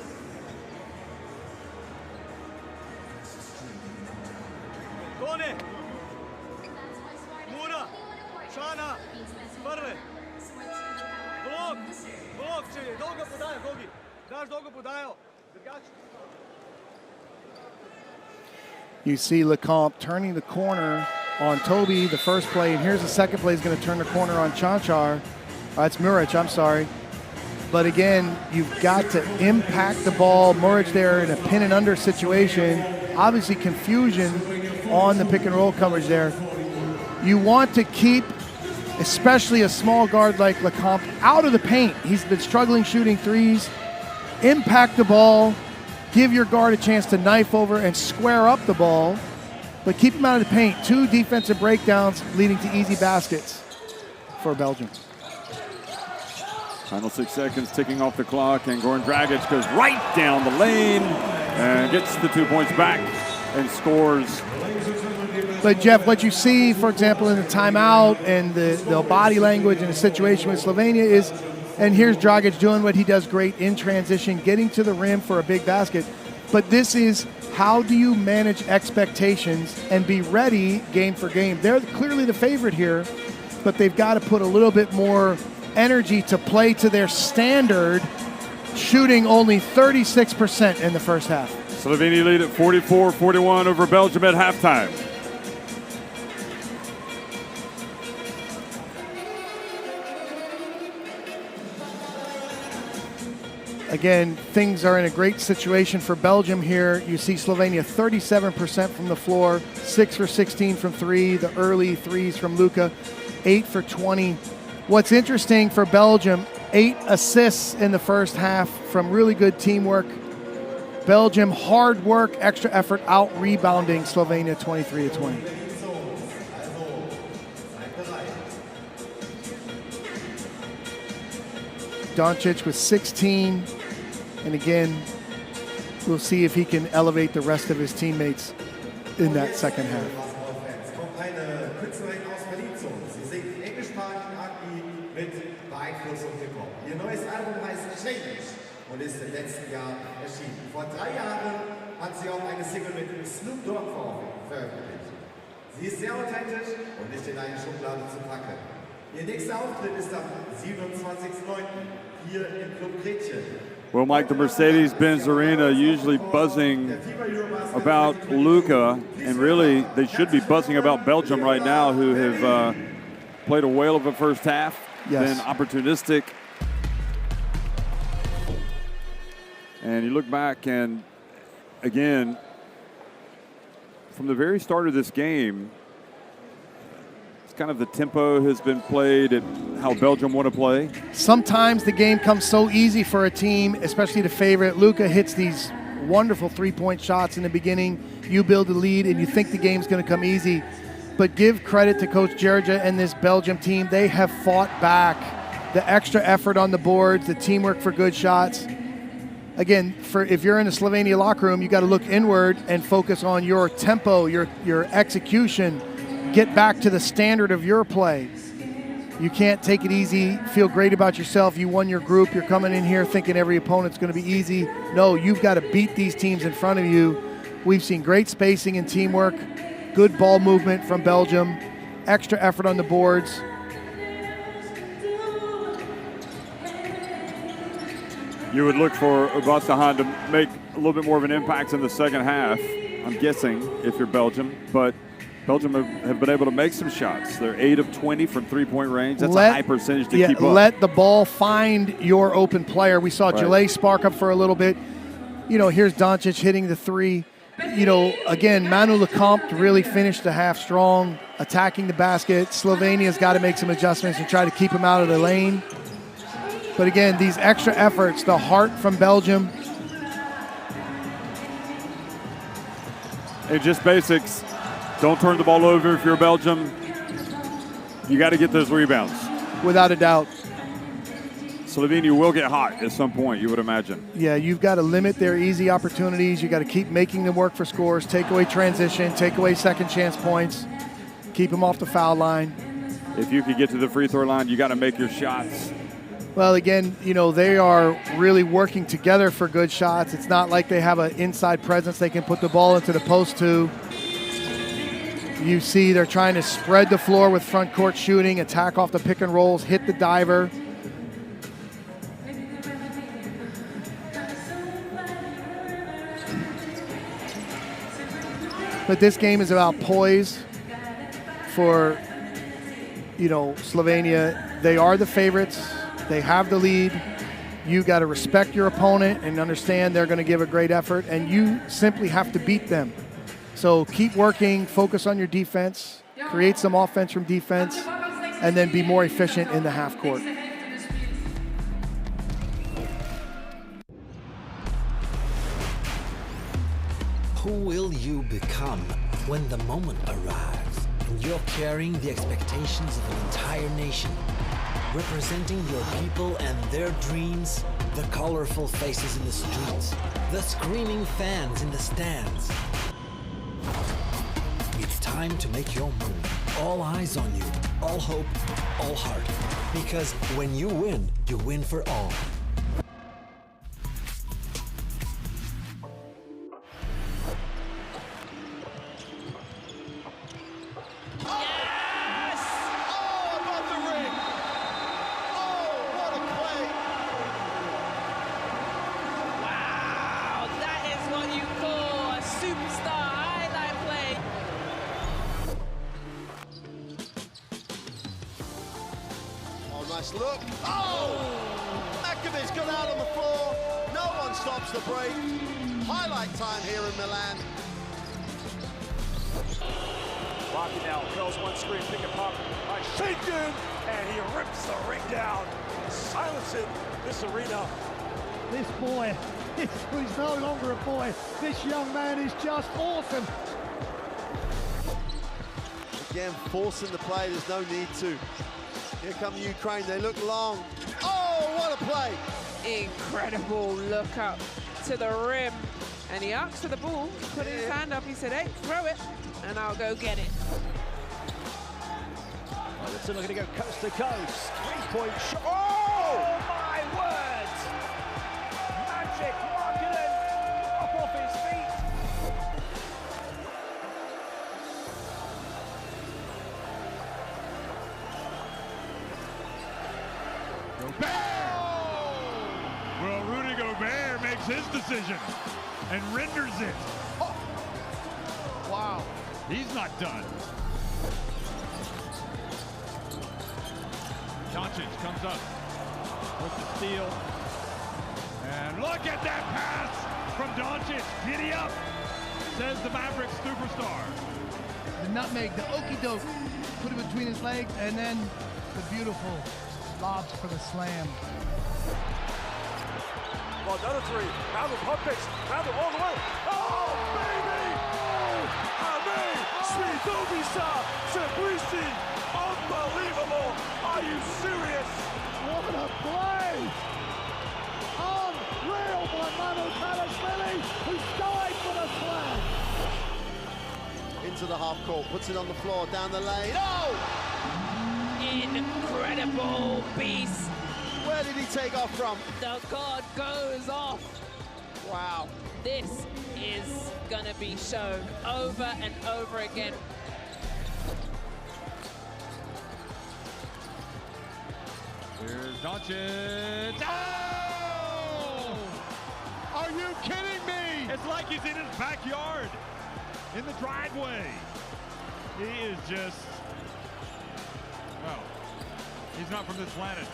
Kone. Mura. Čana. Prve. Blok će. Dolgo podajo, Gogi. Daš dolgo podajo. You see LeConte turning the corner on Toby, the first play, and here's the second play. He's going to turn the corner on Chanchar. It's Muric, I'm sorry. But again, you've got to impact the ball. Muric there in a pin and under situation. Obviously confusion on the pick and roll coverage there. You want to keep, especially a small guard like LeConte, out of the paint. He's been struggling shooting threes. Impact the ball. Give your guard a chance to knife over and square up the ball. But keep him out of the paint. 2 defensive breakdowns leading to easy baskets for Belgium. Final 6 seconds ticking off the clock, and Goran Dragic goes right down the lane and gets the 2 points back and scores. But Jeff, what you see, for example, in the timeout and the body language and the situation with Slovenia is, and here's Dragic doing what he does great in transition, getting to the rim for a big basket. But this is, how do you manage expectations and be ready game for game? They're clearly the favorite here, but they've got to put a little bit more energy to play to their standard, shooting only 36% in the first half. Slovenia lead at 44-41 over Belgium at halftime. Again, things are in a great situation for Belgium here. You see Slovenia 37% from the floor, 6 for 16 from three, the early threes from Luka, 8 for 20. What's interesting for Belgium, 8 assists in the first half from really good teamwork. Belgium, hard work, extra effort, out rebounding Slovenia 23-20. Doncic with 16, and again, we'll see if he can elevate the rest of his teammates in that second half. Ihr neues Album heißt Change und ist im letzten Jahr erschienen. Vor 3 Jahren hat sie auch eine Single mit Snoop Dogg veröffentlicht. Sie ist sehr authentisch und nicht in eine Schublade zu packen. Ihr nächster Auftritt ist am 27.09. hier im Club Gretchen. Well, Mike, the Mercedes-Benz Arena usually buzzing about Luka, and really they should be buzzing about Belgium right now, who have played a whale of a first half, been opportunistic. And you look back, and again, from the very start of this game, it's kind of the tempo has been played at how Belgium want to play. Sometimes the game comes so easy for a team, especially the favorite. Luka hits these wonderful three-point shots in the beginning. You build a lead, and you think the game's going to come easy. But give credit to Coach Georgia and this Belgium team. They have fought back. The extra effort on the boards, the teamwork for good shots. Again, if you're in the Slovenia locker room, you got to look inward and focus on your tempo, your execution. Get back to the standard of your play. You can't take it easy, feel great about yourself. You won your group. You're coming in here thinking every opponent's going to be easy. No, you've got to beat these teams in front of you. We've seen great spacing and teamwork, good ball movement from Belgium, extra effort on the boards. You would look for Obasahan to make a little bit more of an impact in the second half, I'm guessing, if you're Belgium. But Belgium have been able to make some shots. They're 8 of 20 from three-point range. That's a high percentage to keep up. Let the ball find your open player. We saw Jalais spark up for a little bit. You know, here's Doncic hitting the three. You know, again, Manu Lecomte really finished the half strong, attacking the basket. Slovenia's got to make some adjustments and try to keep him out of the lane. But again, these extra efforts, the heart from Belgium. And just basics. Don't turn the ball over if you're Belgium. You got to get those rebounds. Without a doubt. Slovenia will get hot at some point, you would imagine. Yeah, you've got to limit their easy opportunities. You got to keep making them work for scores, take away transition, take away second chance points, keep them off the foul line. If you could get to the free throw line, you got to make your shots. Well, again, you know, they are really working together for good shots. It's not like they have an inside presence they can put the ball into the post to. You see they're trying to spread the floor with front court shooting, attack off the pick and rolls, hit the diver. But this game is about poise for, you know, Slovenia. They are the favorites. They have the lead. You got to respect your opponent and understand they're going to give a great effort, and you simply have to beat them. So keep working, focus on your defense, create some offense from defense, and then be more efficient in the half court. Who will you become when the moment arrives and you're carrying the expectations of an entire nation? Representing your people and their dreams, the colorful faces in the streets, the screaming fans in the stands. It's time to make your move. All eyes on you, all hope, all heart. Because when you win for all. Nice look. Oh! Makovic's got out on the floor. No one stops the break. Highlight time here in Milan. Rocky now curls one screen, pick and pop by Shaken, and he rips the ring down, silencing this arena. This boy, he's no longer a boy. This young man is just awesome. Again, forcing the play, there's no need to. Here come Ukraine, they look long. Oh, what a play! Incredible look up to the rim. And he asked for the ball, put his hand up, he said, hey, throw it, and I'll go get it. Well, the Silla going to go coast to coast. 3-point shot. Oh, my word! Magic Markkinen up off his feet. Well, Rudy Gobert makes his decision and renders it. Oh. Wow. He's not done. Doncic comes up with the steal. And look at that pass from Doncic. Giddy up, says the Mavericks superstar. The nutmeg, the okie doke, put it between his legs, and then the beautiful lobs for the slam. Well, another three. Randall pump fakes. Randall all the way. Oh, baby! Oh, Ame! Sweet Obisa! Sabrisi! Unbelievable! Are you serious? What a play! Unreal by Manu Kvaratskhelia, who died for the slam. Into the half court, puts it on the floor, down the lane. Oh! Incredible beast. Where did he take off from? The god goes off. Wow. This is gonna be shown over and over again. Here's Doncic. Oh! Are you kidding me? It's like he's in his backyard, in the driveway. He is just, well, he's not from this planet.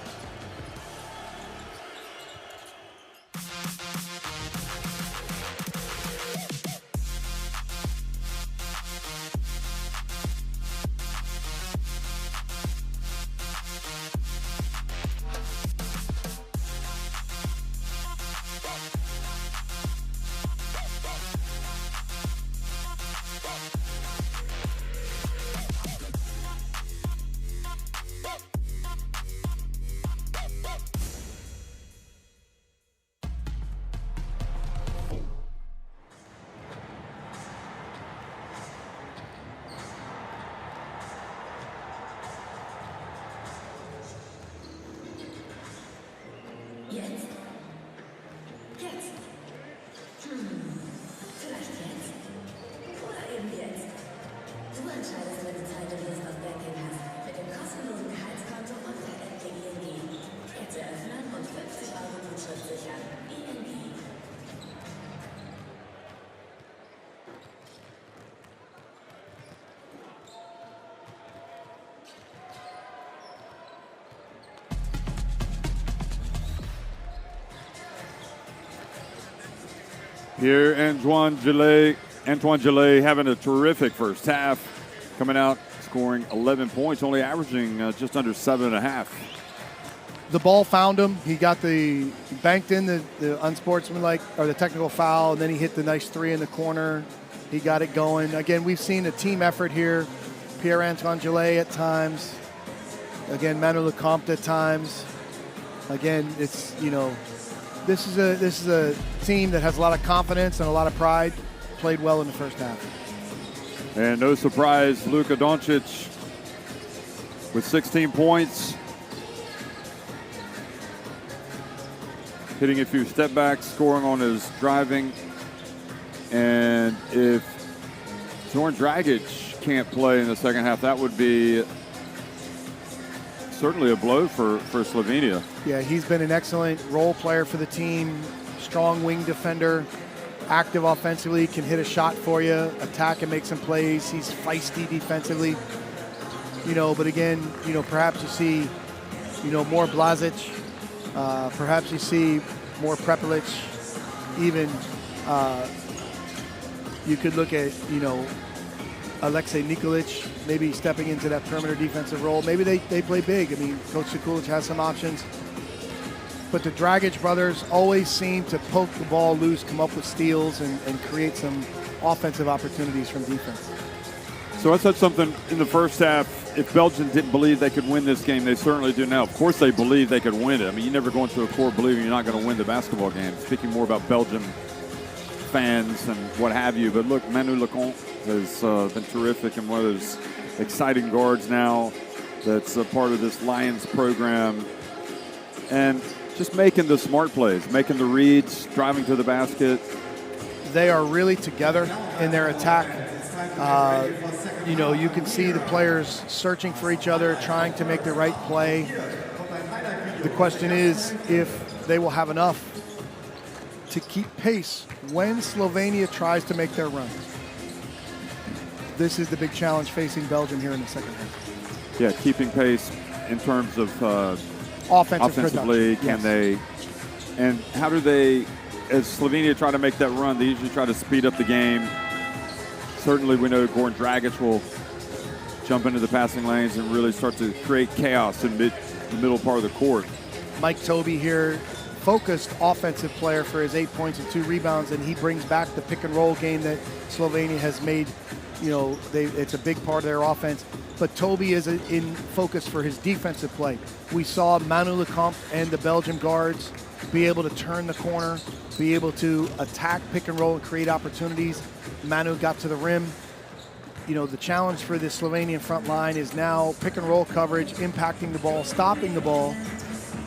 Here, Antoine Gillet having a terrific first half, coming out scoring 11 points, only averaging just under 7.5. The ball found him. He got banked in the unsportsmanlike or the technical foul, and then he hit the nice three in the corner. He got it going. Again, we've seen a team effort here. Pierre-Antoine Gillet at times. Again, Manu Lecomte at times. Again, it's, you know, this is a team that has a lot of confidence and a lot of pride. Played well in the first half. And no surprise, Luka Doncic with 16 points. Hitting a few step backs, scoring on his driving. And if Zoran Dragic can't play in the second half, that would be certainly a blow for Slovenia. Yeah, he's been an excellent role player for the team, strong wing defender, active offensively, can hit a shot for you, attack and make some plays. He's feisty defensively, but again, perhaps you see, more Blazic, perhaps you see more Prepelic, even you could look at, Alexei Nikolic maybe stepping into that perimeter defensive role. Maybe they play big. I mean, Coach Sekulic has some options. But the Dragic brothers always seem to poke the ball loose, come up with steals, and create some offensive opportunities from defense. So I said something in the first half. If Belgium didn't believe they could win this game, they certainly do now. Of course they believe they could win it. I mean, you never go into a court believing you're not going to win the basketball game. Speaking more about Belgium fans and what have you. But look, Manu Lecomte has been terrific and one of those exciting guards now that's a part of this Lions program. And just making the smart plays, making the reads, driving to the basket. They are really together in their attack. You can see the players searching for each other, trying to make the right play. The question is if they will have enough to keep pace when Slovenia tries to make their runs. This is the big challenge facing Belgium here in the second half. Yeah, keeping pace in terms of offensively, can they, and how do they, as Slovenia try to make that run, they usually try to speed up the game. Certainly we know Goran Dragic will jump into the passing lanes and really start to create chaos in the middle part of the court. Mike Tobey here, focused offensive player for his 8 points and 2 rebounds, and he brings back the pick and roll game that Slovenia has made. It's a big part of their offense. But Tobey is in focus for his defensive play. We saw Manu Lecomte and the Belgian guards be able to turn the corner, be able to attack pick and roll and create opportunities. Manu got to the rim. The challenge for the Slovenian front line is now pick and roll coverage, impacting the ball, stopping the ball,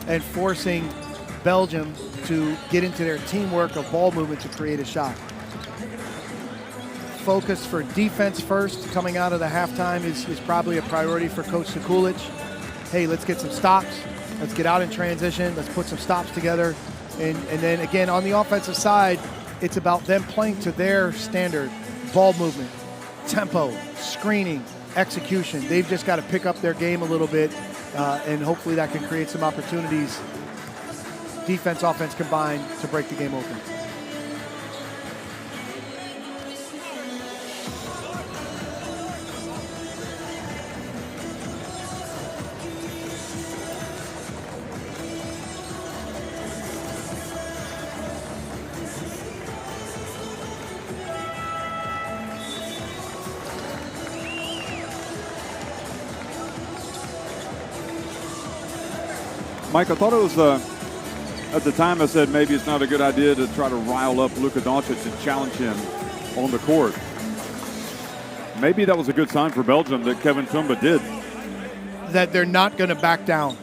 and forcing Belgium to get into their teamwork of ball movement to create a shot. Focus for defense first coming out of the halftime is probably a priority for Coach Sekulic. Hey, let's get some stops. Let's get out in transition. Let's put some stops together. And then again, on the offensive side, it's about them playing to their standard. Ball movement, tempo, screening, execution. They've just got to pick up their game a little bit, and hopefully that can create some opportunities, defense, offense combined, to break the game open. Mike, I thought it was, at the time I said maybe it's not a good idea to try to rile up Luka Doncic and challenge him on the court. Maybe that was a good sign for Belgium that Kevin Tumba did. That they're not going to back down.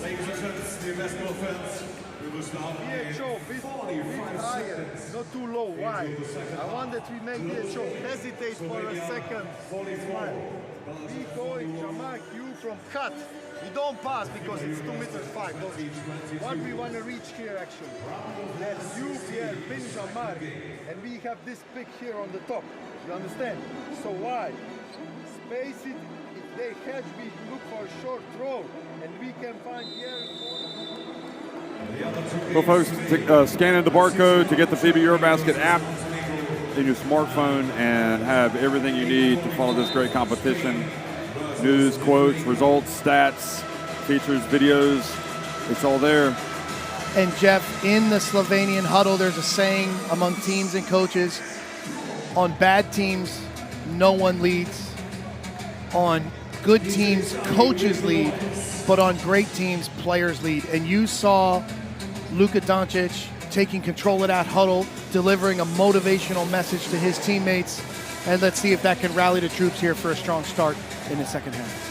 Ladies and gentlemen, the basketball fans, we will start not too low. Why? I want that we make the show hesitate for a second. We go in Jamak, you from cut. We don't pass because it's 2.5 meters. What we want to reach here actually, that you here pin Jamak, and we have this pick here on the top. You understand? So why? Space it. If they catch, we look for a short throw, and we can find here. Well, folks, scan in the barcode to get the FIBA EuroBasket app in your smartphone and have everything you need to follow this great competition. News, quotes, results, stats, features, videos. It's all there. And Jeff, in the Slovenian huddle, there's a saying among teams and coaches, On bad teams, no one leads. On good teams, coaches lead. But on great teams, players lead. And you saw Luka Doncic taking control of that huddle, delivering a motivational message to his teammates. And let's see if that can rally the troops here for a strong start in the second half.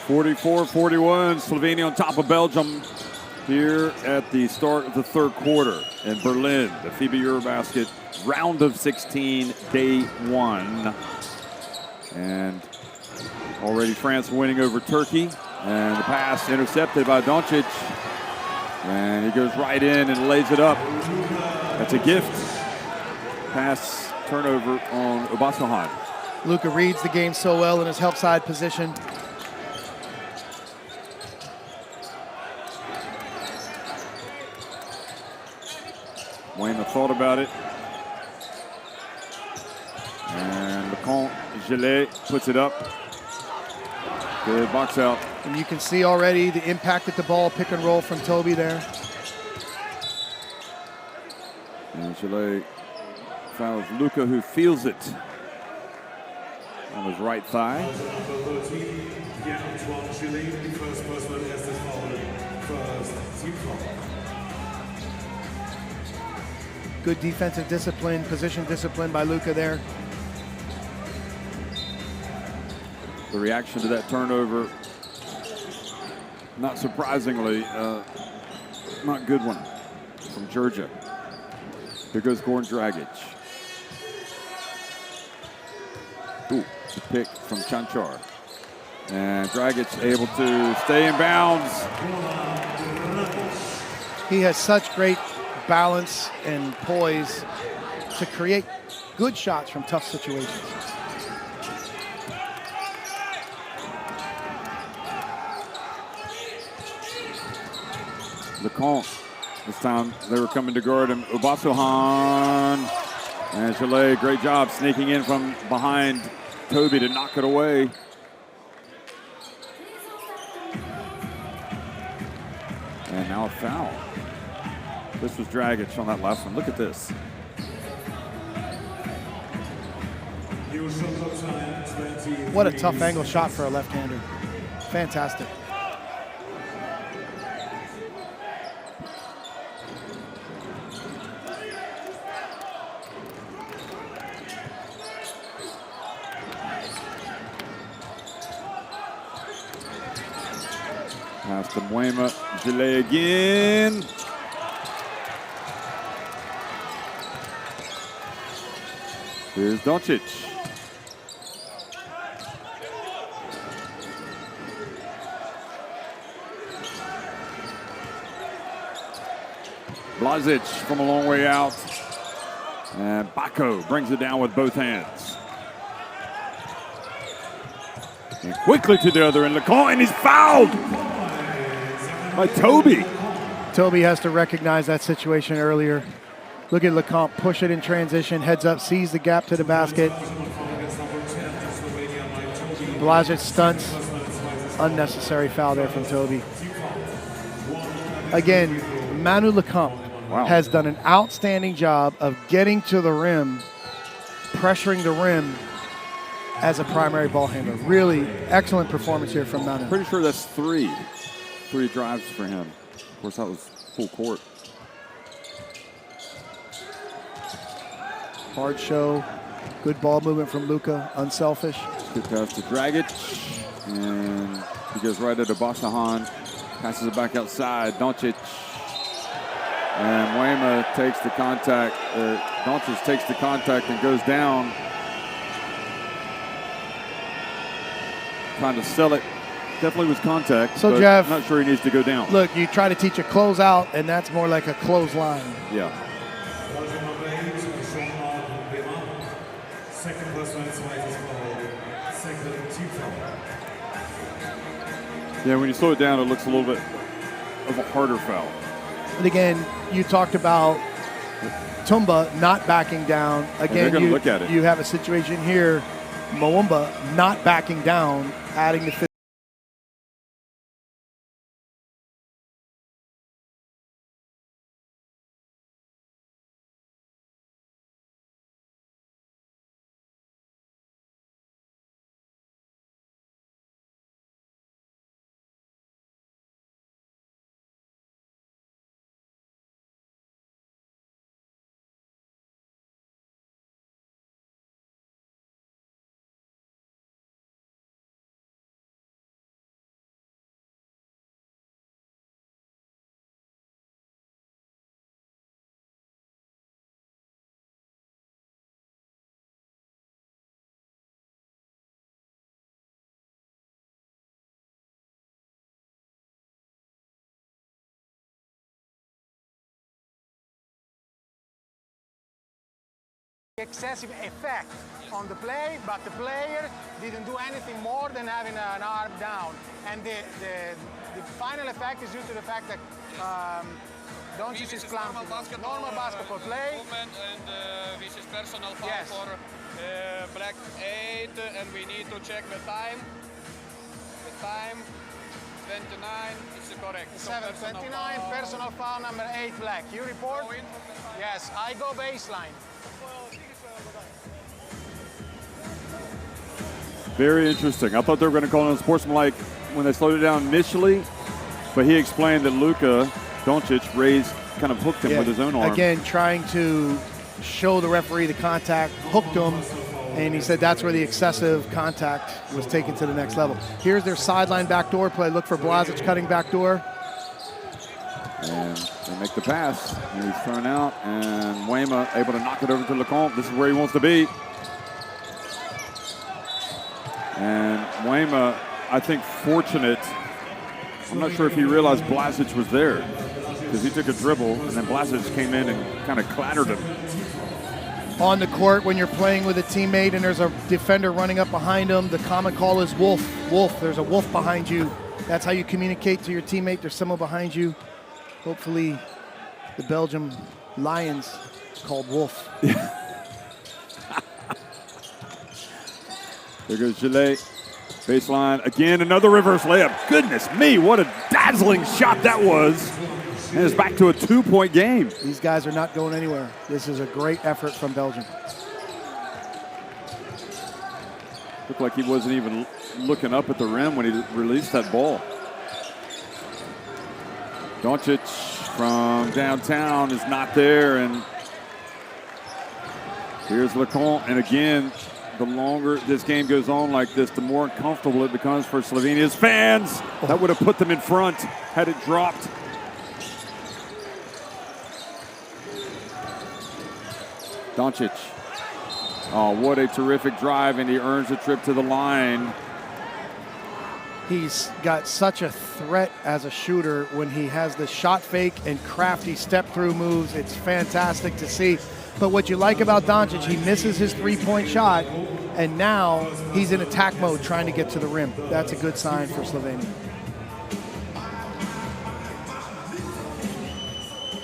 (44-41), Slovenia on top of Belgium here at the start of the third quarter in Berlin, the FIBA EuroBasket round of 16, day 1. And already France winning over Turkey. And the pass intercepted by Doncic. And he goes right in and lays it up. That's a gift. Pass turnover on Obasohan. Luka reads the game so well in his help side position. Wayne thought about it. And Lecomte Gillet puts it up. Good box out. And you can see already the impact at the ball, pick and roll from Toby there. And Gillet fouls Luka, who feels it on his right thigh. Number 13, Antoine Gillet, first personal erstes Foul, first team foul. Good defensive discipline, position discipline by Luka there. The reaction to that turnover, not surprisingly, not good one from Georgia. Here goes Goran Dragic. Ooh, the pick from Chanchar. And Dragic able to stay in bounds. He has such great balance and poise to create good shots from tough situations. Lecomte, this time they were coming to guard him. Obasohan and Gillet, great job sneaking in from behind Toby to knock it away. And now a foul. This was Dragic on that last one. Look at this. What a tough angle shot for a left-hander. Fantastic. Pass to Muema. Gillet again. Here's Doncic. Blazic from a long way out. And Bako brings it down with both hands. And quickly to the other end. Lecomte, and he's fouled by Toby. Toby has to recognize that situation earlier. Look at Lecomte push it in transition, heads up, sees the gap to the basket. Blazic stunts. Unnecessary foul there from Toby. Again, Manu Lecomte has done an outstanding job of getting to the rim, pressuring the rim as a primary ball handler. Really excellent performance here from Manu. Pretty sure that's three drives for him. Of course, that was full court. Hard show, good ball movement from Luka, unselfish. Good pass to Dragic, and he goes right at Obasohan, passes it back outside. Doncic, and Muema takes the contact. Doncic takes the contact and goes down. Trying to sell it. Definitely was contact. So but Jeff, not sure he needs to go down. Look, you try to teach a closeout, and that's more like a clothesline. Yeah. Second personal, zweites Foul, second team foul. Yeah, when you slow it down, it looks a little bit of a harder foul. And again, you talked about Tumba not backing down. Again, they're gonna look at it. You have a situation here Mwumba not backing down, adding the fifth. Excessive effect on the play, but the player didn't do anything more than having an arm down. And the final effect is due to the fact that Doncic is clumping. Normal basketball play. Movement and this is personal foul for Black 8, and we need to check the time. The time 29 is correct. 7:29, personal foul number 8 Black. You report? Yes, I go baseline. Very interesting. I thought they were going to call it unsportsmanlike when they slowed it down initially, but he explained that Luka Doncic kind of hooked him with his own arm. Again, trying to show the referee the contact, hooked him, and he said that's where the excessive contact was taken to the next level. Here's their sideline backdoor play. Look for Blazic cutting backdoor. And they make the pass, and he's thrown out, and Mwema able to knock it over to Lecomte. This is where he wants to be. And Mwema, I think, fortunate. I'm not sure if he realized Blazic was there, because he took a dribble, and then Blazic came in and kind of clattered him. On the court, when you're playing with a teammate and there's a defender running up behind him, the common call is wolf, wolf. There's a wolf behind you. That's how you communicate to your teammate. There's someone behind you. Hopefully, the Belgium Lions called wolf. There goes Gillet. Baseline. Again, another reverse layup. Goodness me, what a dazzling shot that was. And it's back to a 2-point game. These guys are not going anywhere. This is a great effort from Belgium. Looked like he wasn't even looking up at the rim when he released that ball. Doncic from downtown is not there, and here's Lecomte. And again, the longer this game goes on like this, the more uncomfortable it becomes for Slovenia's fans. That would have put them in front had it dropped. Doncic. Oh, what a terrific drive, and he earns a trip to the line. He's got such a threat as a shooter when he has the shot fake and crafty step-through moves. It's fantastic to see. But what you like about Doncic, he misses his three-point shot, and now he's in attack mode trying to get to the rim. That's a good sign for Slovenia.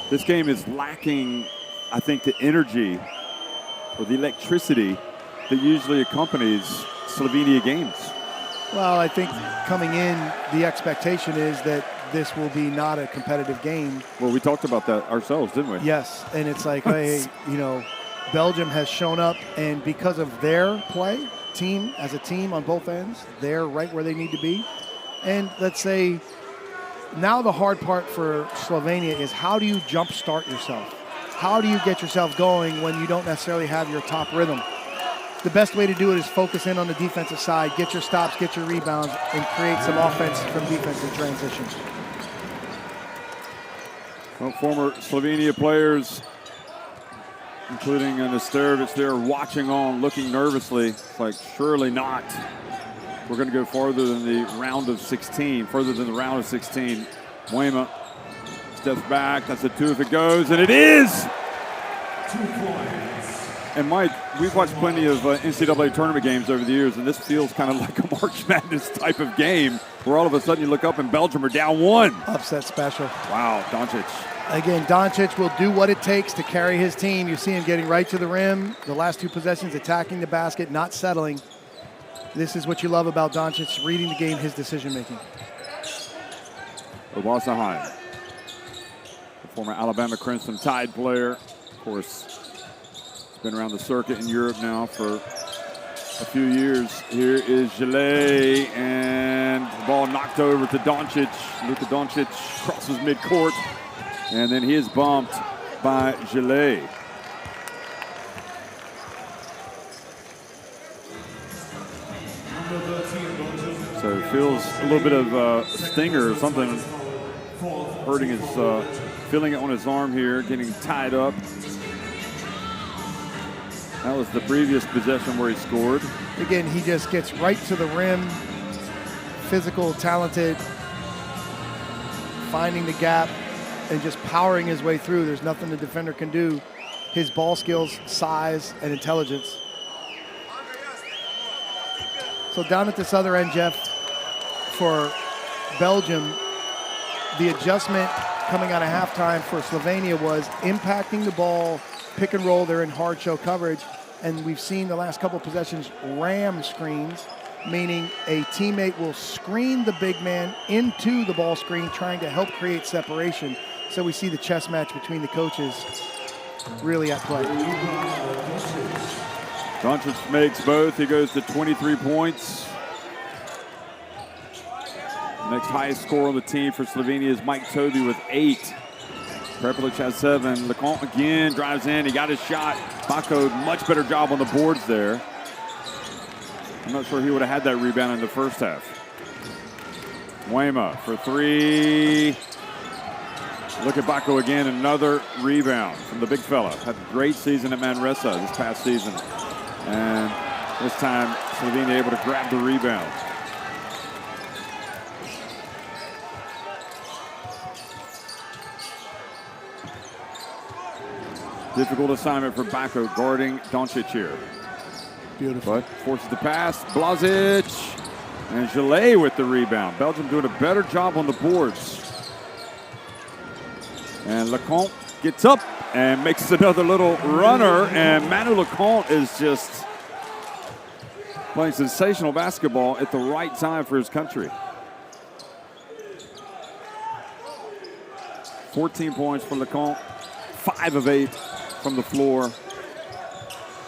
This game is lacking, I think, the energy or the electricity that usually accompanies Slovenia games. Well, I think coming in, the expectation is that this will be not a competitive game. Well, we talked about that ourselves, didn't we? Yes, and it's like, hey, you know, Belgium has shown up, and because of their play, team as a team on both ends, they're right where they need to be. And let's say now the hard part for Slovenia is how do you jumpstart yourself? How do you get yourself going when you don't necessarily have your top rhythm? The best way to do it is focus in on the defensive side, get your stops, get your rebounds, and create some offense from defense in transition. Well, former Slovenia players, including Nesterovic, they're watching on, looking nervously. It's like, surely not. We're going to go farther than the round of 16, further than the round of 16. Mwema steps back. That's a two if it goes, and it is! 2 points. And Mike, we've watched plenty of NCAA tournament games over the years, and this feels kind of like a March Madness type of game where all of a sudden you look up and Belgium are down 1. Upset special. Wow, Doncic. Again, Doncic will do what it takes to carry his team. You see him getting right to the rim. The last 2 possessions, attacking the basket, not settling. This is what you love about Doncic, reading the game, his decision-making. Obasahan, the former Alabama Crimson Tide player. Of course, he's been around the circuit in Europe now for a few years. Here is Gillet, and the ball knocked over to Doncic. Luka Doncic crosses midcourt, and then he is bumped by Gillet. So it feels a little bit of a stinger or something hurting his, feeling it on his arm here, getting tied up. That was the previous possession where he scored. Again, he just gets right to the rim. Physical, talented, finding the gap and just powering his way through. There's nothing the defender can do. His ball skills, size, and intelligence. So down at this other end, Jeff, for Belgium, the adjustment coming out of halftime for Slovenia was impacting the ball, pick and roll. They're in hard show coverage, and we've seen the last couple of possessions ram screens, meaning a teammate will screen the big man into the ball screen, trying to help create separation. So we see the chess match between the coaches really at play. Doncic makes both. He goes to 23 points. Next highest score on the team for Slovenia is Mike Toby with 8. Prepelic has 7. Lecomte again drives in. He got his shot. Bako, much better job on the boards there. I'm not sure he would have had that rebound in the first half. Wema for 3. Look at Bako again, another rebound from the big fella. Had a great season at Manresa this past season. And this time, Slovenia able to grab the rebound. Difficult assignment for Bako guarding Doncic here. Beautiful. But forces the pass. Blazic and Gillet with the rebound. Belgium doing a better job on the boards. And Lecomte gets up and makes another little runner. And Manu Lecomte is just playing sensational basketball at the right time for his country. 14 points for Lecomte. 5 of 8 from the floor.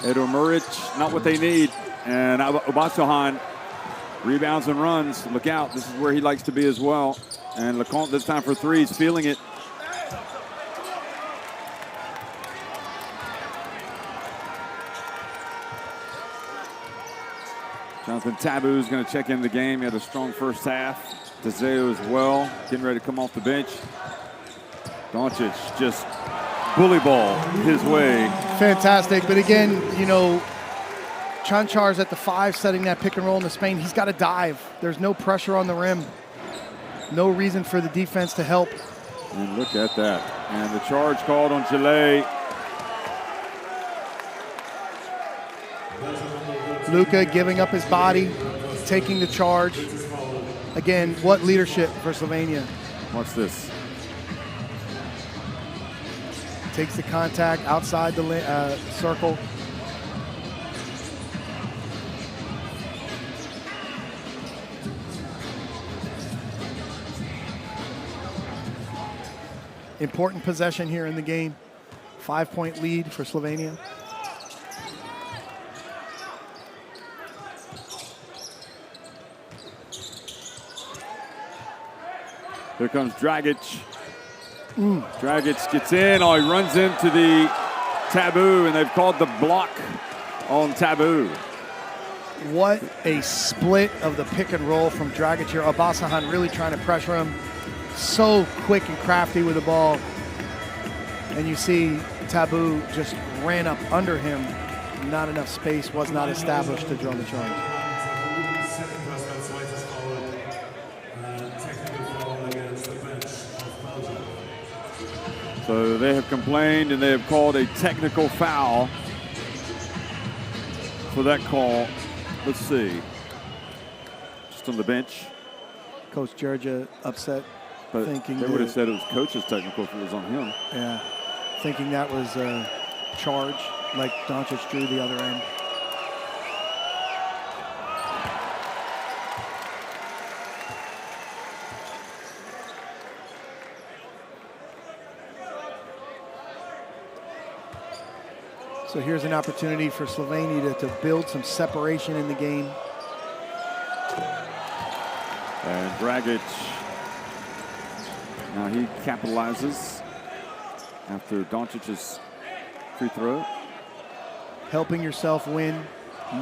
Edo Muric, not what they need. And Obasahan rebounds and runs. Look out, this is where he likes to be as well. And Lecomte this time for 3, he's feeling it. Jonathan Taboo is going to check in the game. He had a strong first half. Deseo as well, getting ready to come off the bench. Doncic just bully ball his way. Fantastic, but again, you know, Chanchar's at the 5 setting that pick and roll in the Spain. He's got to dive. There's no pressure on the rim. No reason for the defense to help. And look at that. And the charge called on Gillet. Luka giving up his body, taking the charge. Again, what leadership for Slovenia. Watch this. Takes the contact outside the circle. Important possession here in the game. 5-point lead for Slovenia. Here comes Dragic. Dragic gets in. Oh, he runs into the Taboo, and they've called the block on Taboo. What a split of the pick and roll from Dragic here. Obasahan really trying to pressure him. So quick and crafty with the ball. And you see Taboo just ran up under him. Not enough space was not established to draw the charge. So they have complained and they have called a technical foul for that call. Let's see. Just on the bench. Coach Georgia upset, but thinking they would have said it was coach's technical if it was on him. Yeah, thinking that was a charge like Doncic drew the other end. So here's an opportunity for Slovenia to build some separation in the game. And Dragic, now he capitalizes after Doncic's free throw. Helping yourself win,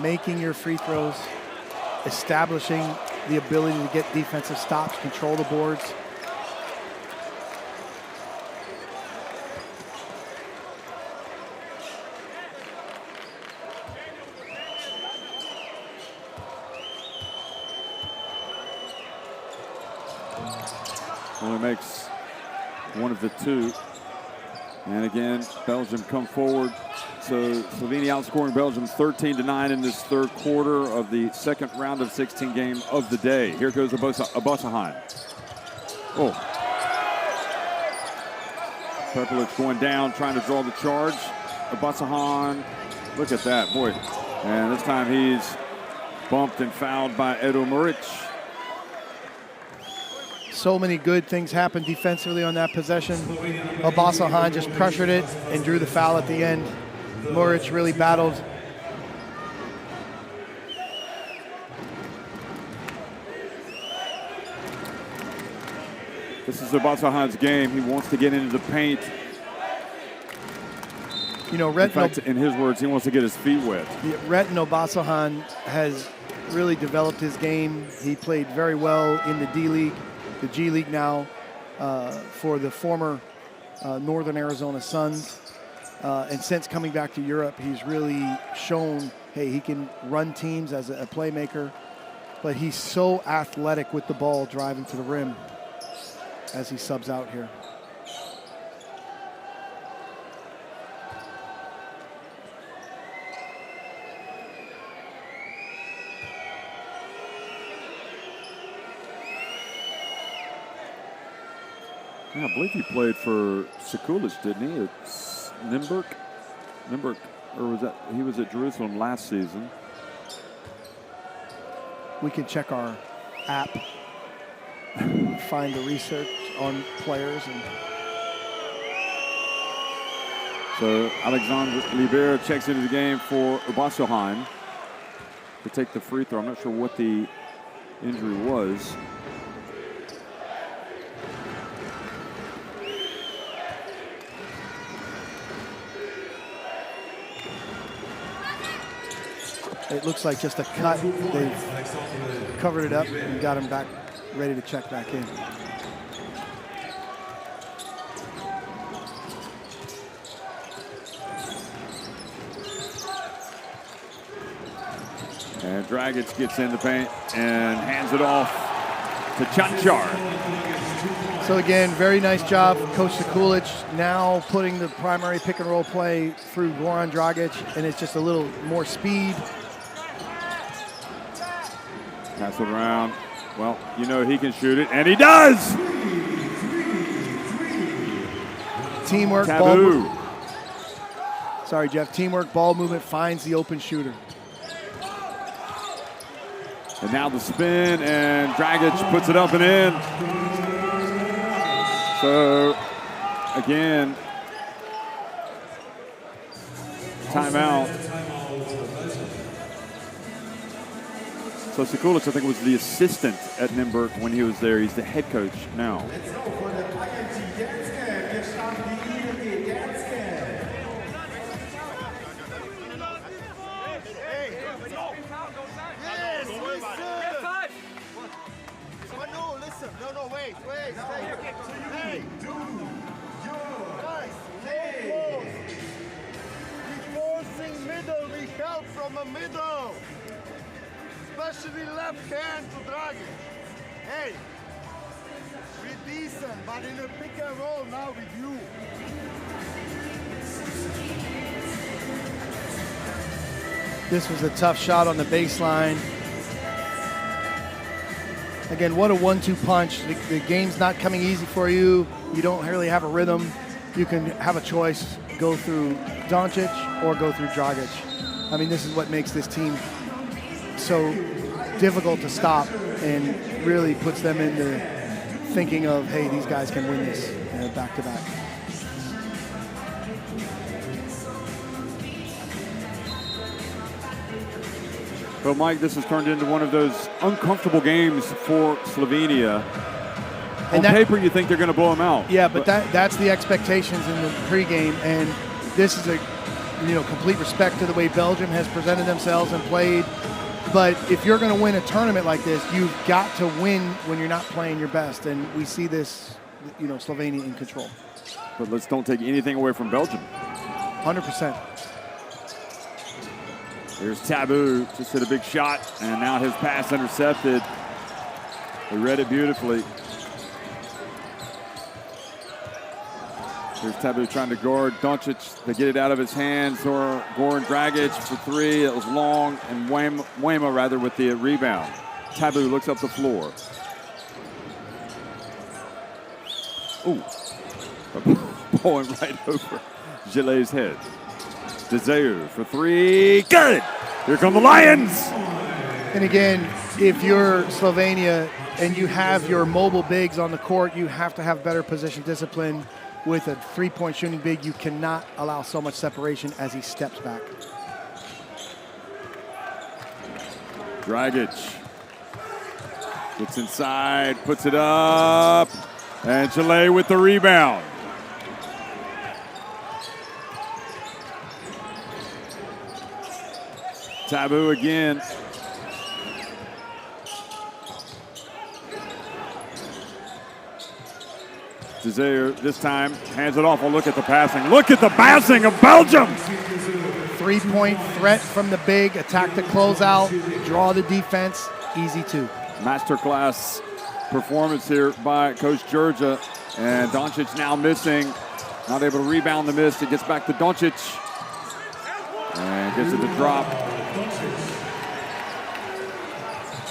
making your free throws, establishing the ability to get defensive stops, control the boards. Only makes one of the two. And again, Belgium come forward. So Slovenia outscoring Belgium 13-9 in this third quarter of the second round of 16 game of the day. Here goes Abasahan. Oh. Prepelic going down, trying to draw the charge. Abasahan, look at that, boy. And this time he's bumped and fouled by Edo Muric. So many good things happened defensively on that possession. Abasahan just pressured it and drew the foul at the end. Muric really battled. This is Abasahan's game. He wants to get into the paint. You know, in fact, in his words, he wants to get his feet wet. Retin Abasahan has really developed his game. He played very well in the D-League, the G League now, for the former Northern Arizona Suns. And since coming back to Europe, he's really shown, hey, he can run teams as a playmaker, but he's so athletic with the ball driving to the rim as he subs out here. Yeah, I believe he played for Sekulic, didn't he? It's Nymburk, or was that, he was at Jerusalem last season. We can check our app, find the research on players. And so Alexander Libera checks into the game for Abasahan to take the free throw. I'm not sure what the injury was. It looks like just a cut. They've covered it up and got him back, ready to check back in. And Dragic gets in the paint and hands it off to Chanchar. So again, very nice job, Coach Sekulic, now putting the primary pick and roll play through Goran Dragic, and it's just a little more speed. Pass it around. Well, you know he can shoot it, and he does! Teamwork, Taboo. Sorry, Jeff. Teamwork, ball movement finds the open shooter. And now the spin, and Dragic puts it up and in. So, again, timeout. So Sekulic, I think, was the assistant at Nymburk when he was there. He's the head coach now. No, wait. Hey, guys, we're forcing middle. We help from the middle. Especially left hand to Dragic. Hey, we're decent, but in a pick and roll now with you. This was a tough shot on the baseline. Again, what a 1-2 punch. The game's not coming easy for you. You don't really have a rhythm. You can have a choice, go through Doncic or go through Dragic. I mean, this is what makes this team so difficult to stop and really puts them into thinking of, hey, these guys can win this back to back. Well, Mike, this has turned into one of those uncomfortable games for Slovenia. On paper, you think they're going to blow them out. Yeah, but that's the expectations in the pregame, and this is a complete respect to the way Belgium has presented themselves and played. But if you're going to win a tournament like this, you've got to win when you're not playing your best, and we see this, Slovenia in control. But let's don't take anything away from Belgium. 100%. Here's Taboo, just hit a big shot, and now his pass intercepted. He read it beautifully. Here's Taboo trying to guard Doncic to get it out of his hands, or Goran Dragic for three. It was long, and Wema with the rebound. Taboo looks up the floor. Ooh, going right over Gillet's head. Dzeu for three, good! Here come the Lions! And again, if you're Slovenia and you have your mobile bigs on the court, you have to have better position discipline. With a three-point shooting big, you cannot allow so much separation as he steps back. Dragic gets inside, puts it up, and Gillet with the rebound. Taboo again. Dzeu this time hands it off. Oh, look at the passing. Look at the passing of Belgium. Three-point threat from the big, attack the closeout, draw the defense, easy two. Masterclass performance here by Coach Georgia. And Doncic now missing. Not able to rebound the miss. It gets back to Doncic. And gets it to drop.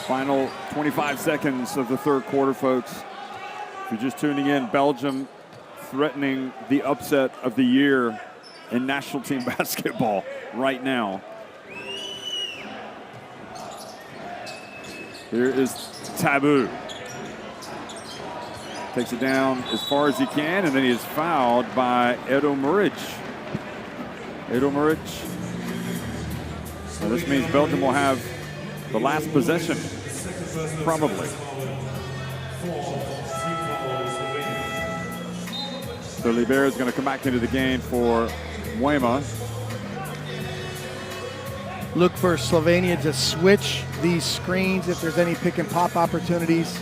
Final 25 seconds of the third quarter, folks. If you're just tuning in, Belgium threatening the upset of the year in national team basketball right now. Here is Taboo. Takes it down as far as he can, and then he is fouled by Edo Maric. Edo Maric. So this means Belgium will have the last possession, probably. So Libera is going to come back into the game for Wema. Look for Slovenia to switch these screens if there's any pick and pop opportunities.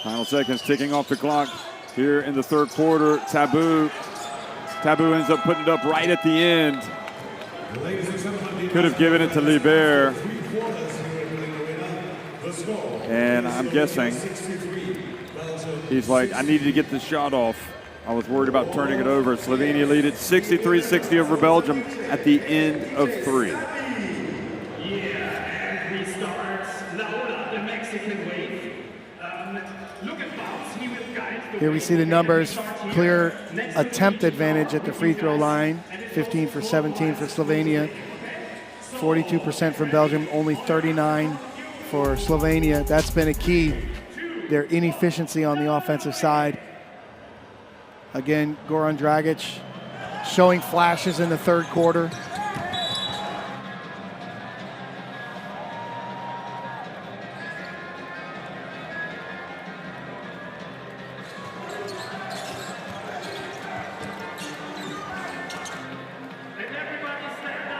Final seconds ticking off the clock here in the third quarter. Taboo ends up putting it up right at the end. Could have given it to Libera. And I'm guessing he's like, I needed to get this shot off. I was worried about turning it over. Slovenia lead it 63-60 over Belgium at the end of three. Here we see the numbers, clear attempt advantage at the free throw line, 15 for 17 for Slovenia, 42% from Belgium, only 39 for Slovenia. That's been a key, their inefficiency on the offensive side. Again, Goran Dragic showing flashes in the third quarter.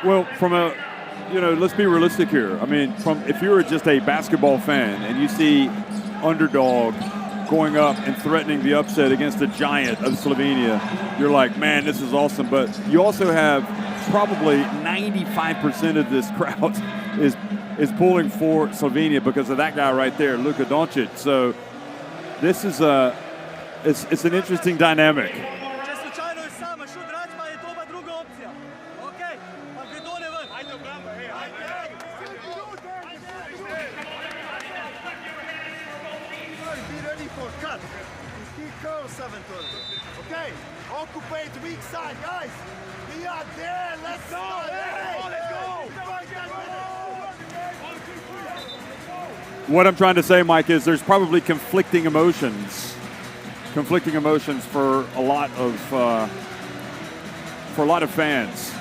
Well, from a, let's be realistic here. I mean, if you were just a basketball fan and you see underdog going up and threatening the upset against the giant of Slovenia, you're like, man, this is awesome. But you also have probably 95% of this crowd is pulling for Slovenia because of that guy right there, Luka Doncic. So this is it's an interesting dynamic. Okay, occupy the weak side, guys. We are there. Let's go. Let's go. What I'm trying to say, Mike, is there's probably conflicting emotions conflicting emotions for a lot of fans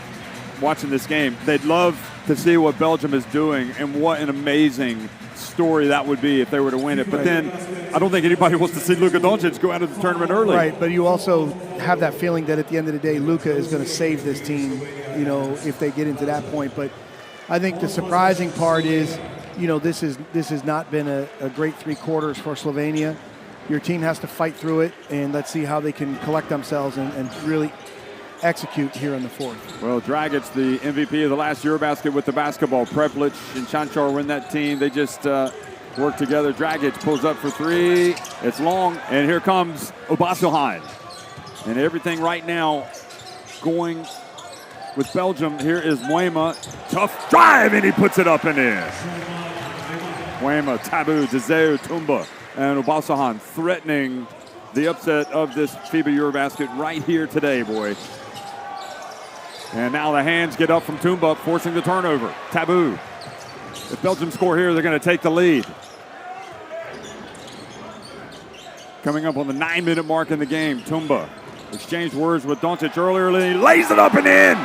watching this game. They'd love to see what Belgium is doing, and what an amazing story that would be if they were to win it. But then I don't think anybody wants to see Luka Doncic go out of the tournament early. Right, but you also have that feeling that at the end of the day, Luka is going to save this team, you know, if they get into that point. But I think the surprising part is, you know, this has not been a great 3 quarters for Slovenia. Your team has to fight through it, and let's see how they can collect themselves and really execute here in the fourth. Well, Dragic, the MVP of the last EuroBasket with the basketball. Preplic and Chanchar were in that team. They just work together. Dragic pulls up for 3. It's long, and here comes Obasohan. And everything right now going with Belgium. Here is Moema. Tough drive, and he puts it up and in. Moema, Tabu, Dzeu, Tumba, and Obasohan threatening the upset of this FIBA EuroBasket right here today, boy. And now the hands get up from Tumba, forcing the turnover. Tabu. If Belgium score here, they're going to take the lead. Coming up on the 9-minute mark in the game, Tumba exchanged words with Doncic earlier, and he lays it up and in.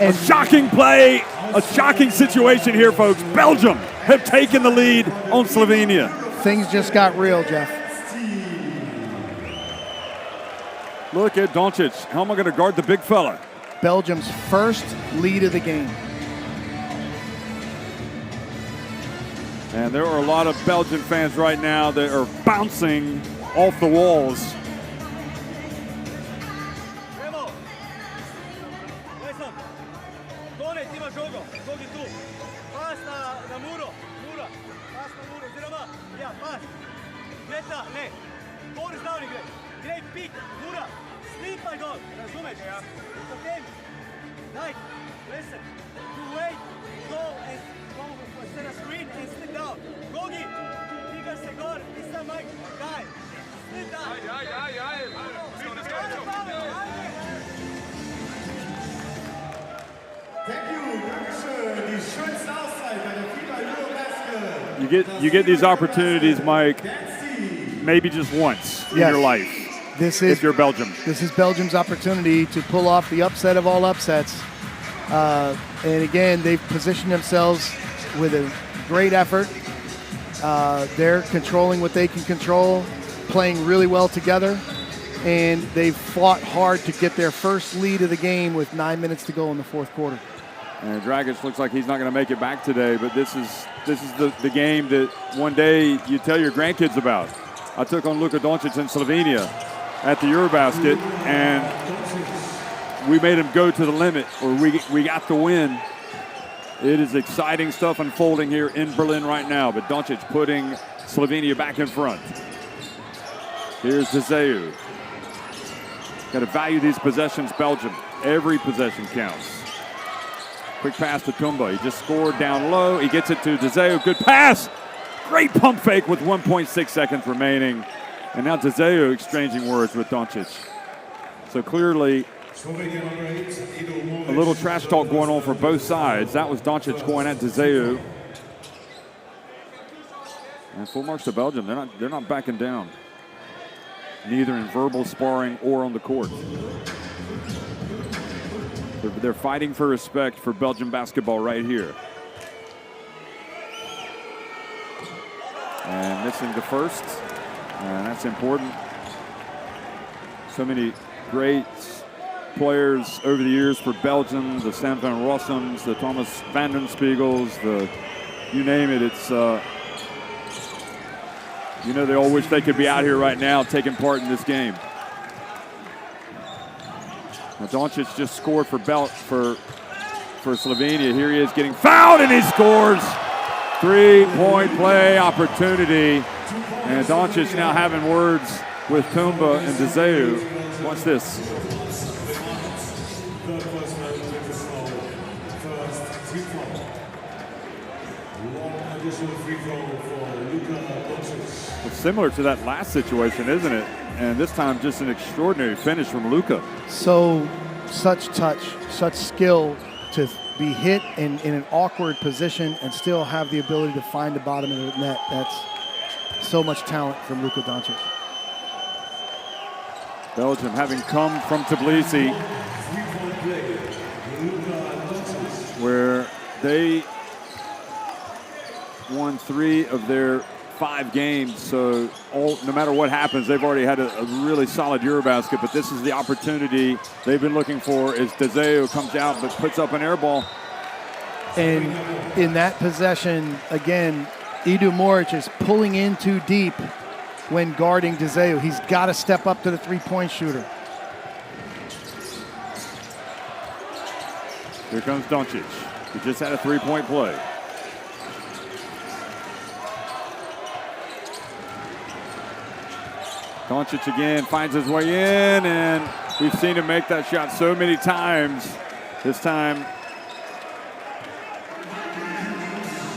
A shocking play, a shocking situation here, folks. Belgium have taken the lead on Slovenia. Things just got real, Jeff. Look at Doncic. How am I going to guard the big fella? Belgium's first lead of the game. And there are a lot of Belgian fans right now that are bouncing off the walls. Listen, you wait, go and set a screen and sit down. Gogi, diga se gor, nisam Mike, guy. Sit down. Let's go. Thank you, Dankeschön. Die schönste Auszeit bei der FIBA EuroBasket. You get these opportunities, Mike, maybe just once in your life. If you're Belgium. This is Belgium's opportunity to pull off the upset of all upsets. And again, they've positioned themselves with a great effort. They're controlling what they can control, playing really well together, and they've fought hard to get their first lead of the game with 9 minutes to go in the fourth quarter. And Dragic looks like he's not going to make it back today, but this is the game that one day you tell your grandkids about. I took on Luka Doncic in Slovenia at the EuroBasket, and we made him go to the limit, or we got the win. It is exciting stuff unfolding here in Berlin right now, but Doncic putting Slovenia back in front. Here's Dzeu. Got to value these possessions, Belgium. Every possession counts. Quick pass to Tumba. He just scored down low. He gets it to Dzeu. Good pass. Great pump fake with 1.6 seconds remaining. And now Dzeu exchanging words with Doncic. So clearly, a little trash talk going on for both sides. That was Doncic going at Dzeu. And full marks to Belgium. They're not backing down, neither in verbal sparring or on the court. They're fighting for respect for Belgian basketball right here. And missing the first. And that's important. So many great players over the years for Belgium, the Stan van Rossums, the Thomas van den Spiegels, you name it. It's, they all wish they could be out here right now taking part in this game. Now Doncic just scored for Slovenia. Here he is getting fouled, and he scores. 3-point play opportunity. And Doncic now having words with Tumba and Dzeu. Watch this. It's similar to that last situation, isn't it? And this time just an extraordinary finish from Luka. Such touch, such skill to be hit in an awkward position and still have the ability to find the bottom of the net. So much talent from Luka Doncic. Belgium, having come from Tbilisi, where they won 3 of their 5 games. So no matter what happens, they've already had a really solid EuroBasket, but this is the opportunity they've been looking for as Deseo comes out but puts up an air ball. And in that possession, again, Edu Moric is pulling in too deep when guarding Deseo. He's got to step up to the three-point shooter. Here comes Doncic. He just had a three-point play. Doncic again finds his way in, and we've seen him make that shot so many times. This time,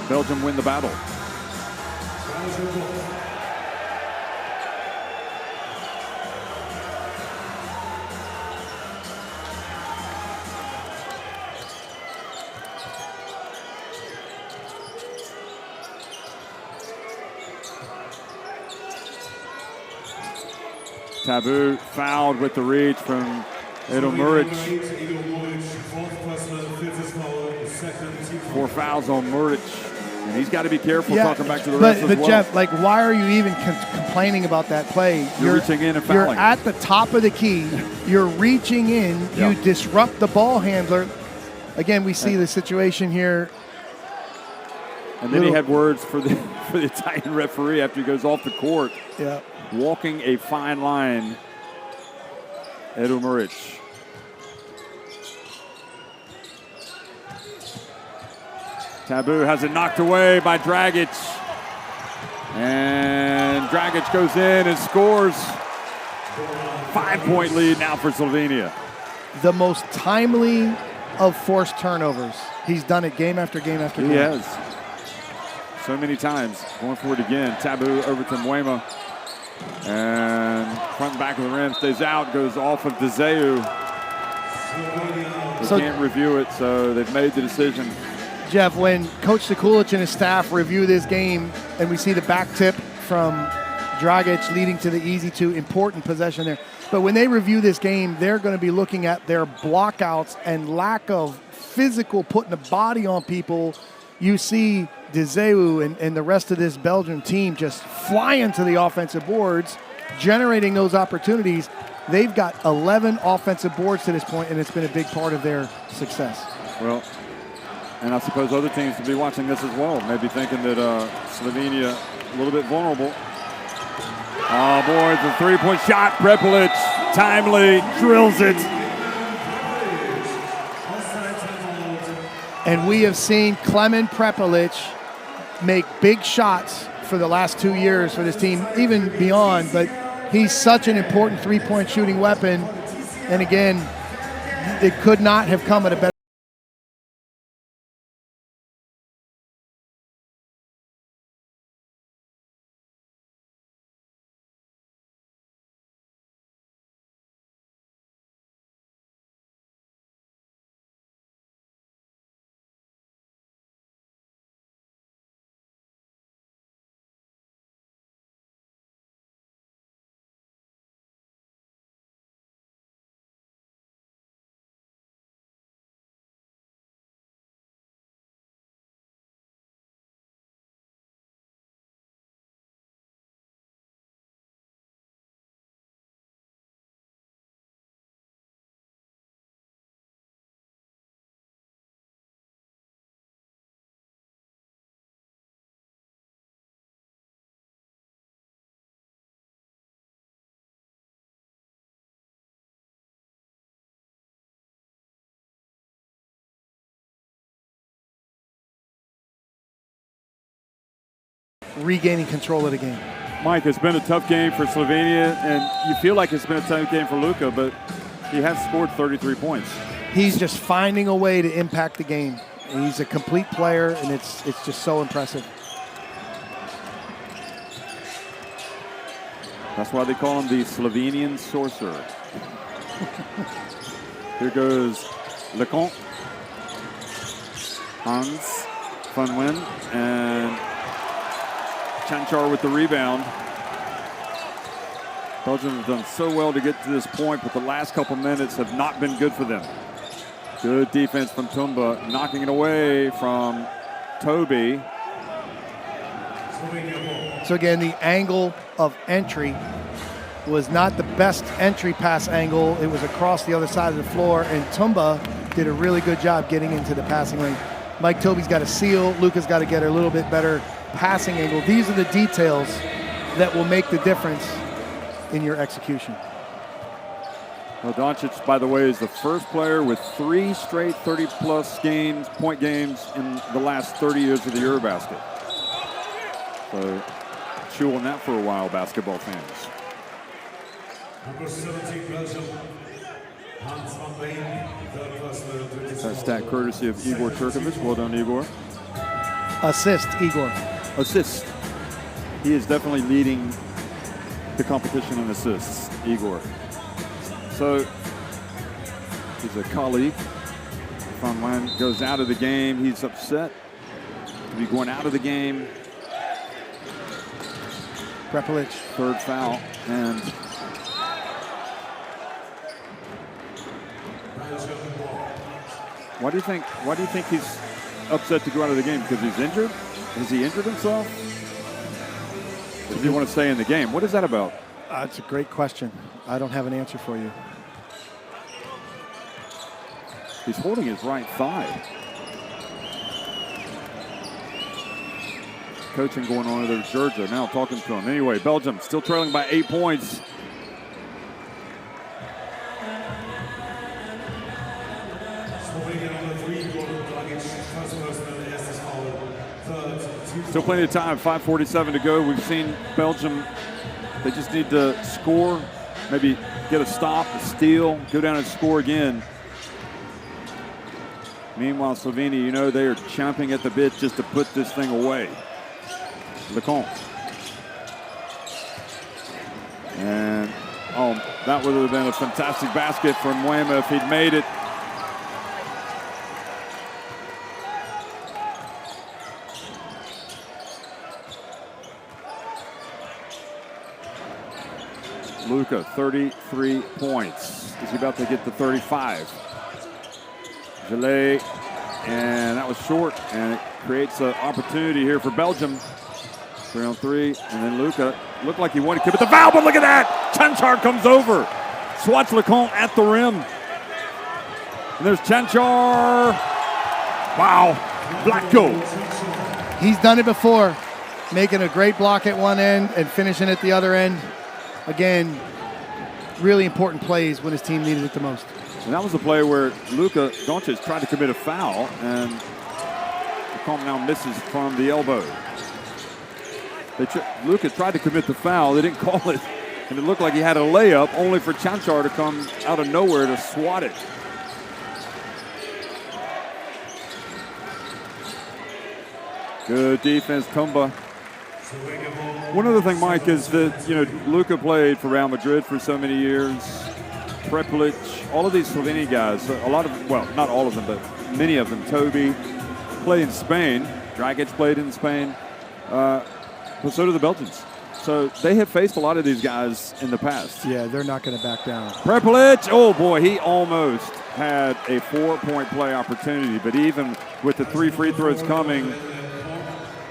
Belgium win the battle. Taboo fouled with the reach from Edo Muric. 4 fouls on Muric. And he's got to be careful talking back to the rest as well. But Jeff, like, why are you even complaining about that play? You're reaching in and fouling. You're at the top of the key. You're reaching in. You disrupt the ball handler. Again, we see the situation here. And then he had words for the Italian referee after he goes off the court. Yeah. Walking a fine line, Edo Muric. Taboo has it knocked away by Dragic. And Dragic goes in and scores. 5-point lead now for Slovenia. The most timely of forced turnovers. He's done it game after game after game. He has. So many times. Going for it again. Taboo over to Mwema. And front and back of the rim stays out, goes off of Deseu. They can't review it, so they've made the decision. Jeff, when Coach Sekulic and his staff review this game and we see the back tip from Dragic leading to the easy two, important possession there. But when they review this game, they're going to be looking at their blockouts and lack of physical putting a body on people. You see Deseu and the rest of this Belgian team just flying to the offensive boards, generating those opportunities. They've got 11 offensive boards to this point, and it's been a big part of their success. Well, and I suppose other teams will be watching this as well, maybe thinking that Slovenia a little bit vulnerable. Oh, boy, it's a three-point shot. Prepelic, timely, drills it. And we have seen Klemen Prepelic make big shots for the last 2 years for this team, even beyond, but he's such an important three-point shooting weapon. And again, it could not have come at a better regaining control of the game. Mike, it's been a tough game for Slovenia, and you feel like it's been a tough game for Luka, but he has scored 33 points. He's just finding a way to impact the game. He's a complete player, and it's just so impressive. That's why they call him the Slovenian sorcerer. Here goes Lecomte, Hans van Wen, and Chanchar with the rebound. Belgium has done so well to get to this point, but the last couple minutes have not been good for them. Good defense from Tumba, knocking it away from Toby. So again, the angle of entry was not the best entry pass angle. It was across the other side of the floor, and Tumba did a really good job getting into the passing lane. Mike Toby's got to seal. Luka's got to get a little bit better passing angle. These are the details that will make the difference in your execution. Well, Doncic, by the way, is the first player with 3 straight 30-plus point games in the last 30 years of the EuroBasket. So chew on that for a while, basketball fans. Number 17, Belgium. Hans van Veen, third person. That stat courtesy of Igor Turkovic. Well done, Igor. Assist, Igor. Assist. He is definitely leading the competition in assists, Igor. So he's a colleague. Van Veen goes out of the game. He's upset to be going out of the game. Prepelic. Third foul. And why do you think he's upset to go out of the game? Because he's injured? Has he injured himself? Or does he want to stay in the game? What is that about? That's a great question. I don't have an answer for you. He's holding his right thigh. Coaching going on over Georgia, now talking to him. Anyway, Belgium still trailing by 8 points. Still plenty of time, 5:47 to go. We've seen Belgium, they just need to score, maybe get a stop, a steal, go down and score again. Meanwhile, Slovenia, you know, they are chomping at the bit just to put this thing away. Lecomte. And, that would have been a fantastic basket from Mwema if he'd made it. Luka, 33 points. Is he about to get to 35? Gillet, and that was short, and it creates an opportunity here for Belgium. 3-on-3, and then Luka looked like he wanted to, but the foul, but look at that! Chanchar comes over, swats Lecomte at the rim. And there's Chanchar. Wow, Blatko. He's done it before, making a great block at one end and finishing at the other end. Again, really important plays when his team needed it the most. And that was a play where Luka Doncic tried to commit a foul, and Lecomte now misses from the elbow. Luka tried to commit the foul. They didn't call it, and it looked like he had a layup, only for Chanchar to come out of nowhere to swat it. Good defense, Tumba. One other thing, Mike, is that, you know, Luka played for Real Madrid for so many years. Prepelic, all of these Slovenian guys, a lot of, well, not all of them, but many of them. Toby played in Spain. Dragic played in Spain. But so do the Belgians. So they have faced a lot of these guys in the past. Yeah, they're not going to back down. Prepelic, oh boy, he almost had a 4-point play opportunity, but even with the 3 free throws coming,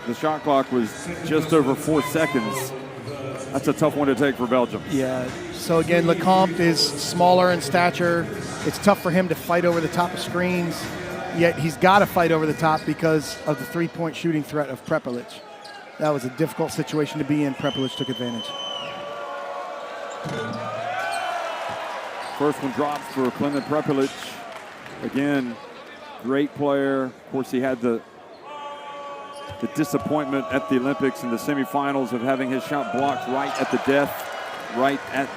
the shot clock was just over 4 seconds. That's a tough one to take for Belgium. Yeah, so again, Lecomte is smaller in stature. It's tough for him to fight over the top of screens, yet he's got to fight over the top because of the 3-point shooting threat of Prepelic. That was a difficult situation to be in. Prepelic took advantage. First one drops for Clement Prepelic. Again, great player. Of course, he had the disappointment at the Olympics in the semifinals of having his shot blocked right at the death, right at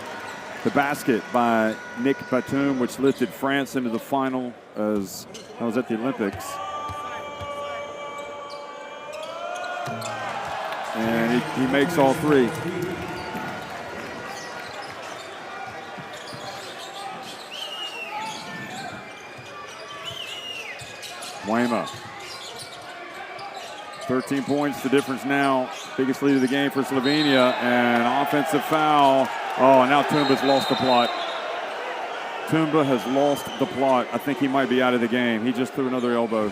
the basket by Nick Batum, which lifted France into the final as I was at the Olympics. And he makes all 3. Mwema. 13 points, the difference now. Biggest lead of the game for Slovenia, and offensive foul. Oh, now Tumba's lost the plot. Tumba has lost the plot. I think he might be out of the game. He just threw another elbow.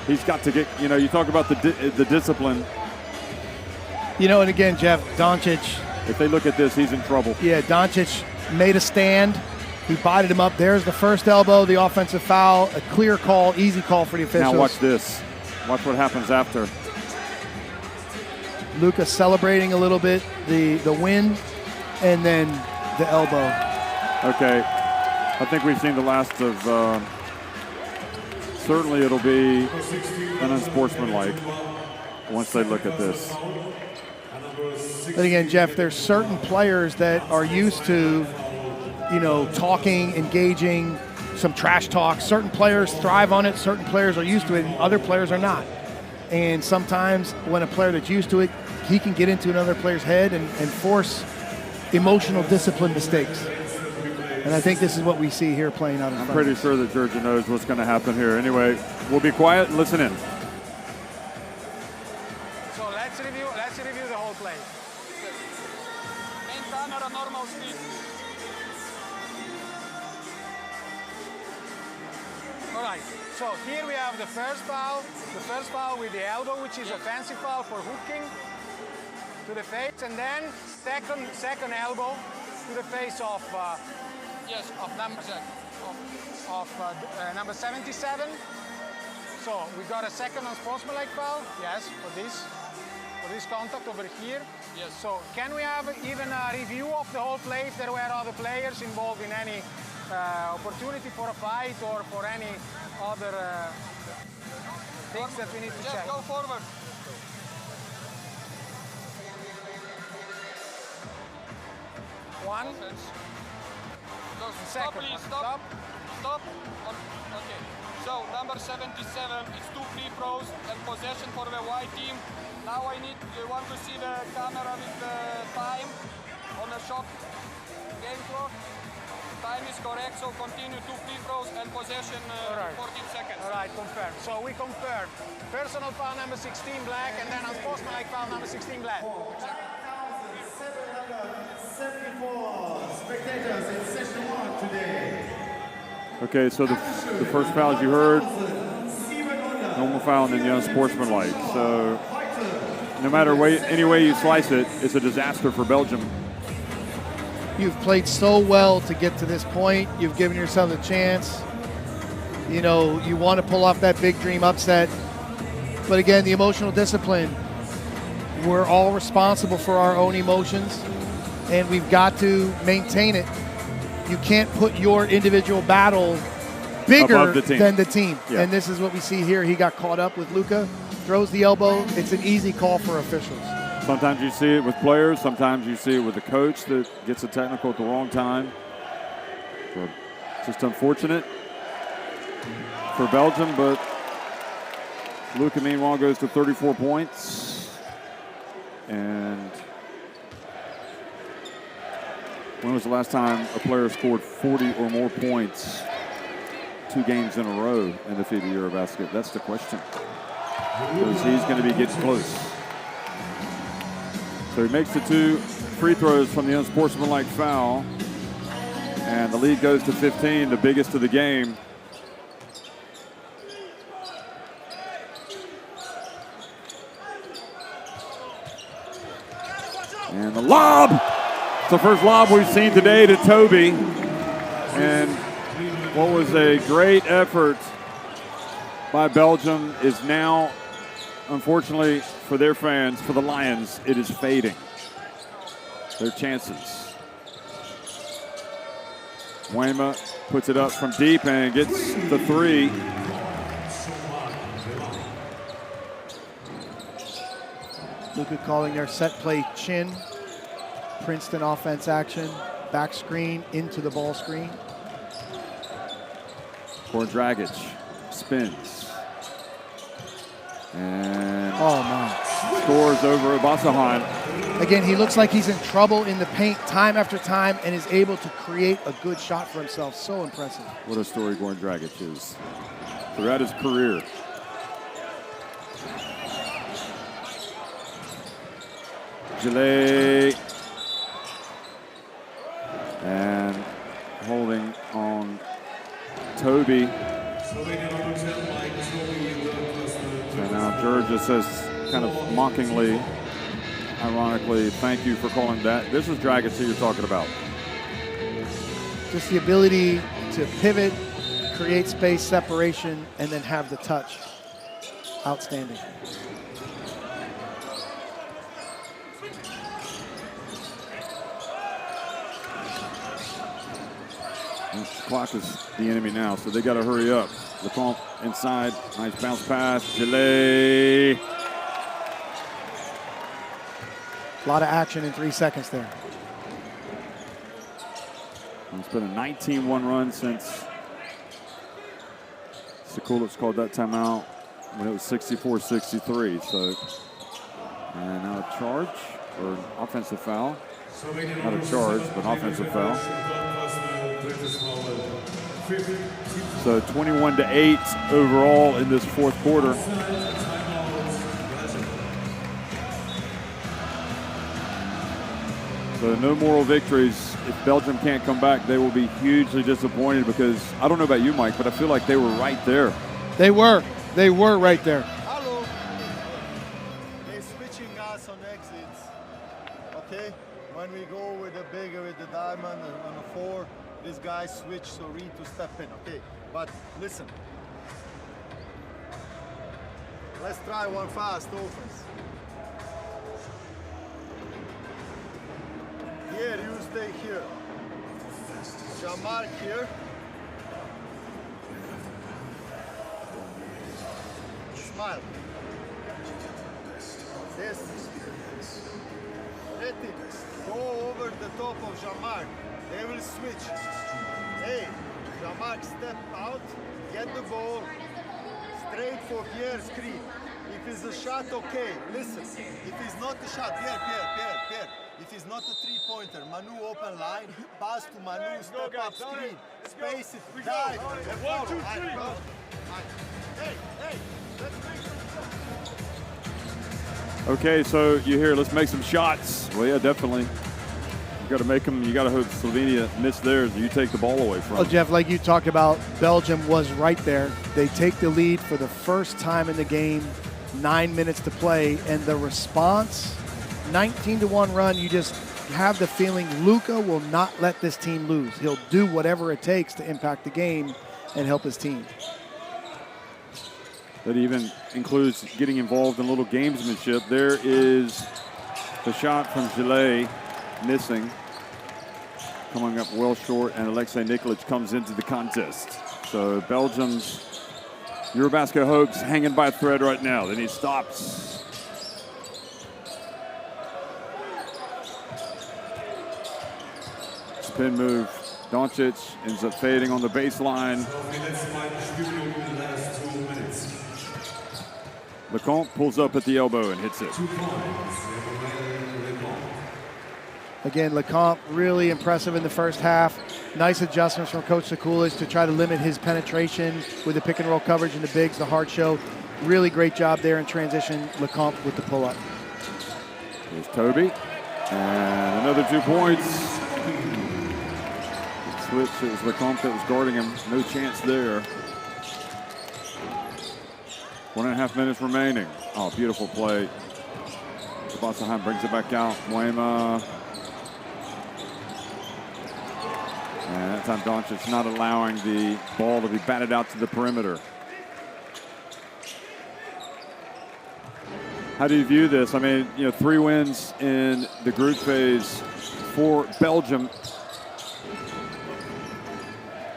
He's got to get, you talk about the discipline. And again, Jeff, Doncic. If they look at this, he's in trouble. Yeah, Doncic made a stand. He bodied him up. There's the first elbow, the offensive foul, a clear call, easy call for the officials. Now watch this. Watch what happens after. Luka celebrating a little bit, the win, and then the elbow. Okay, I think we've seen the last of, certainly it'll be an unsportsmanlike once they look at this. But again, Jeff, there's certain players that are used to, talking, engaging, some trash talk. Certain players thrive on it, certain players are used to it, and other players are not. And sometimes when a player that's used to it, he can get into another player's head and force emotional discipline mistakes. And I think this is what we see here playing out in front of us. I'm pretty sure that Georgia knows what's going to happen here. Anyway, we'll be quiet and listen in. So let's review the whole play. Main camera, normal speed. All right, so here we have the first foul with the elbow, which is offensive foul for hooking to the face, and then second elbow to the face of number 77. So we got a second unsportsmanlike foul, yes, for this contact over here. Yes. So can we have even a review of the whole play if there were other players involved in any opportunity for a fight or for any other things that we need to check? Just go forward. One. Stop, please, stop. Okay. So number 77 is 2 free throws and possession for the white team. Now you want to see the camera with the time on the shot game clock. Time is correct, so continue 2 free throws and possession 14 seconds. All right, confirmed. So we confirmed personal foul number 16 black and then unsportsmanlike foul number 16 black. 74 spectators in session 1 today. Okay, so the first foul, as you heard, normal foul and then the unsportsmanlike. So no matter any way you slice it, it's a disaster for Belgium. You've played so well to get to this point. You've given yourself a chance. You want to pull off that big dream upset. But again, the emotional discipline, we're all responsible for our own emotions, and we've got to maintain it. You can't put your individual battle bigger than the team. Yeah. And this is what we see here. He got caught up with Luka, throws the elbow. It's an easy call for officials. Sometimes you see it with players. Sometimes you see it with a coach that gets a technical at the wrong time. So just unfortunate for Belgium, but Luka, meanwhile, goes to 34 points. And when was the last time a player scored 40 or more points 2 games in a row in the FIBA EuroBasket? That's the question. Because he's going to be getting close. So he makes the 2 free throws from the unsportsmanlike foul. And the lead goes to 15, the biggest of the game. And the lob! It's the first lob we've seen today to Toby. And what was a great effort by Belgium is now, unfortunately for their fans, for the Lions, it is fading. Their chances. Wema puts it up from deep and gets the 3. Luka calling their set play chin. Princeton offense action. Back screen into the ball screen. Goran Dragic spins. And scores over Obasahan. Again, he looks like he's in trouble in the paint time after time and is able to create a good shot for himself. So impressive. What a story Goran Dragic is throughout his career. Gillet. And holding on Toby. And now Georgia says kind of mockingly, ironically, thank you for calling that. This is Dragic you're talking about. Just the ability to pivot, create space, separation, and then have the touch. Outstanding. The clock is the enemy now, so they got to hurry up. LeComte inside, nice bounce pass. Gillet. A lot of action in 3 seconds there. It's been a 19-1 run since Sekulic called that timeout when it was 64-63. So, and now a charge or an offensive foul. Not a charge, but an offensive foul. So 21-8 overall in this fourth quarter. So no moral victories. If Belgium can't come back, they will be hugely disappointed because I don't know about you, Mike, but I feel like they were right there. They were right there. Hello. They're switching us on exits. Okay? When we go with the bigger, with the diamond on the 4, this guy switch so Reed to step in. Okay? But listen. Let's try one fast offense. Here, you stay here. Jean-Marc here. Smile. This. Let it go over the top of Jean-Marc. They will switch. Hey, Jean-Marc, step out, get the ball, straight for Pierre's screen. If it's a shot, okay. Listen, if it's not a shot, Pierre. If it's not a three-pointer, Manu open line, pass to Manu, step up screen, space it, dive, and follow. 1, 2, 3. Hey, let's make some shots. Okay, so you hear, let's make some shots. Well, yeah, definitely. You got to make them. You got to hope Slovenia miss theirs. You take the ball away from Well, them. Jeff, like you talked about, Belgium was right there. They take the lead for the first time in the game, 9 minutes to play, and the response, 19-1 run, you just have the feeling Luka will not let this team lose. He'll do whatever it takes to impact the game and help his team. That even includes getting involved in a little gamesmanship. There is the shot from Gillet, missing, coming up well short, and Alexei Nikolic comes into the contest. So Belgium's EuroBasket hopes hanging by a thread right now. Then he stops. Spin move. Doncic ends up fading on the baseline. LeComte pulls up at the elbow and hits it. Again, LeComte really impressive in the first half. Nice adjustments from Coach Sekulic to try to limit his penetration with the pick and roll coverage and the bigs, the hard show. Really great job there in transition. LeComte with the pull-up. There's Toby. And another 2 points. Switch, it was LeComte that was guarding him. No chance there. 1.5 minutes remaining. Oh, beautiful play. Sabassahan brings it back out. Moema. And that time Doncic not allowing the ball to be batted out to the perimeter. How do you view this? I mean, 3 wins in the group phase for Belgium.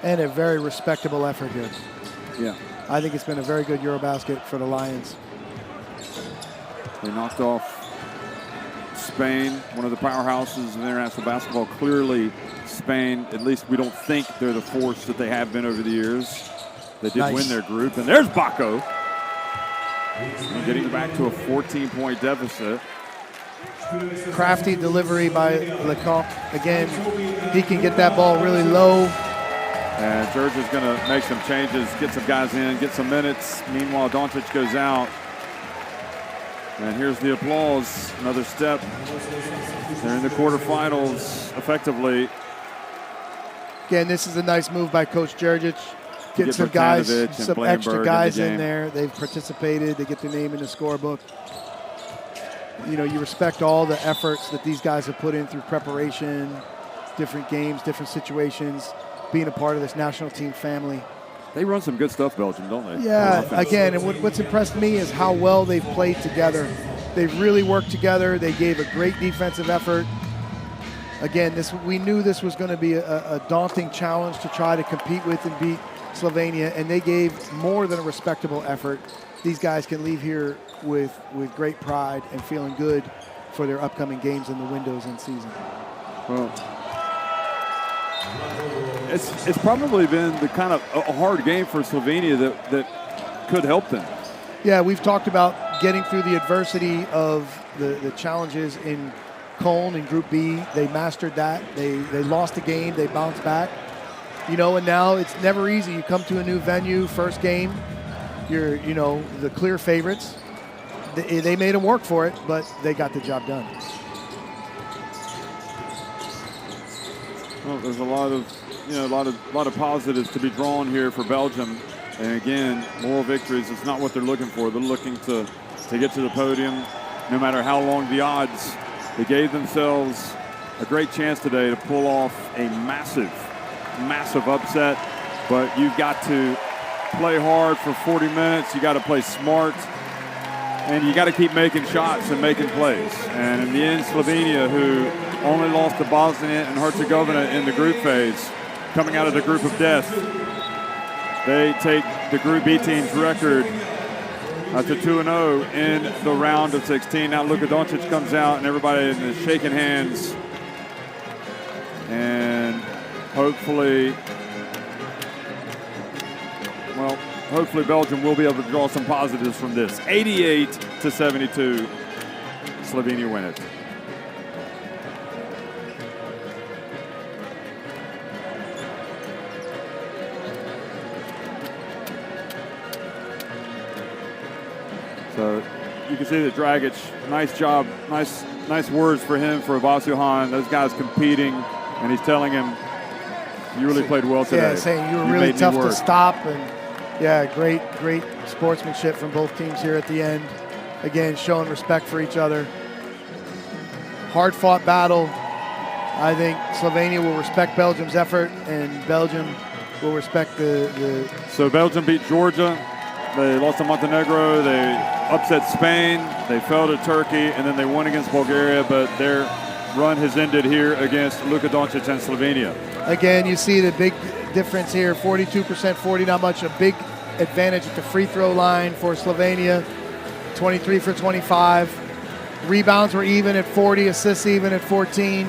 And a very respectable effort here. Yeah. I think it's been a very good EuroBasket for the Lions. They knocked off Spain, one of the powerhouses of international basketball. Clearly, Spain, at least we don't think they're the force that they have been over the years. They did win their group. And there's Baco. Getting back to a 14-point deficit. Crafty delivery by LeComte. Again, he can get that ball really low. And Georgia's going to make some changes, get some guys in, get some minutes. Meanwhile, Doncic goes out. And here's the applause. Another step. They're in the quarterfinals, effectively. Again, this is a nice move by Coach Djurdjic. Get some guys, some extra guys in there. They've participated. They get their name in the scorebook. You know, you respect all the efforts that these guys have put in through preparation, different games, different situations, being a part of this national team family. They run some good stuff, Belgium, don't they? Yeah, again, and what's impressed me is how well they've played together. They've really worked together. They gave a great defensive effort. Again, we knew this was going to be a daunting challenge to try to compete with and beat Slovenia, and they gave more than a respectable effort. These guys can leave here with great pride and feeling good for their upcoming games in the windows and season. Well, it's probably been the kind of a hard game for Slovenia that could help them. Yeah, we've talked about getting through the adversity of the challenges in Cologne in Group B. They mastered that. They lost a game. They bounced back. You know, and now it's never easy. You come to a new venue, first game. You're, you know, the clear favorites. They made them work for it, but they got the job done. Well, there's a lot of positives to be drawn here for Belgium. And again, moral victories is not what they're looking for. They're looking to get to the podium, no matter how long the odds. They gave themselves a great chance today to pull off a massive upset. But you've got to play hard for 40 minutes. You got to play smart. And you got to keep making shots and making plays. And in the end, Slovenia, who only lost to Bosnia and Herzegovina in the group phase, coming out of the group of death, they take the Group B team's record to 2-0 in the round of 16. Now Luka Doncic comes out and everybody is shaking hands. And hopefully Belgium will be able to draw some positives from this. 88-72, Slovenia win it. So you can see that Dragic, nice job, nice words for him, for Abbas Johan. Those guys competing, and he's telling him, you really played well today. Yeah, saying you were really tough to stop. And yeah, great sportsmanship from both teams here at the end. Again, showing respect for each other. Hard-fought battle. I think Slovenia will respect Belgium's effort, and Belgium will respect the... So Belgium beat Georgia. They lost to Montenegro. They upset Spain. They fell to Turkey, and then they won against Bulgaria, but their run has ended here against Luka Doncic and Slovenia. Again, you see the big difference here, 42%, 40, not much. A big advantage at the free throw line for Slovenia, 23 for 25. Rebounds were even at 40, assists even at 14.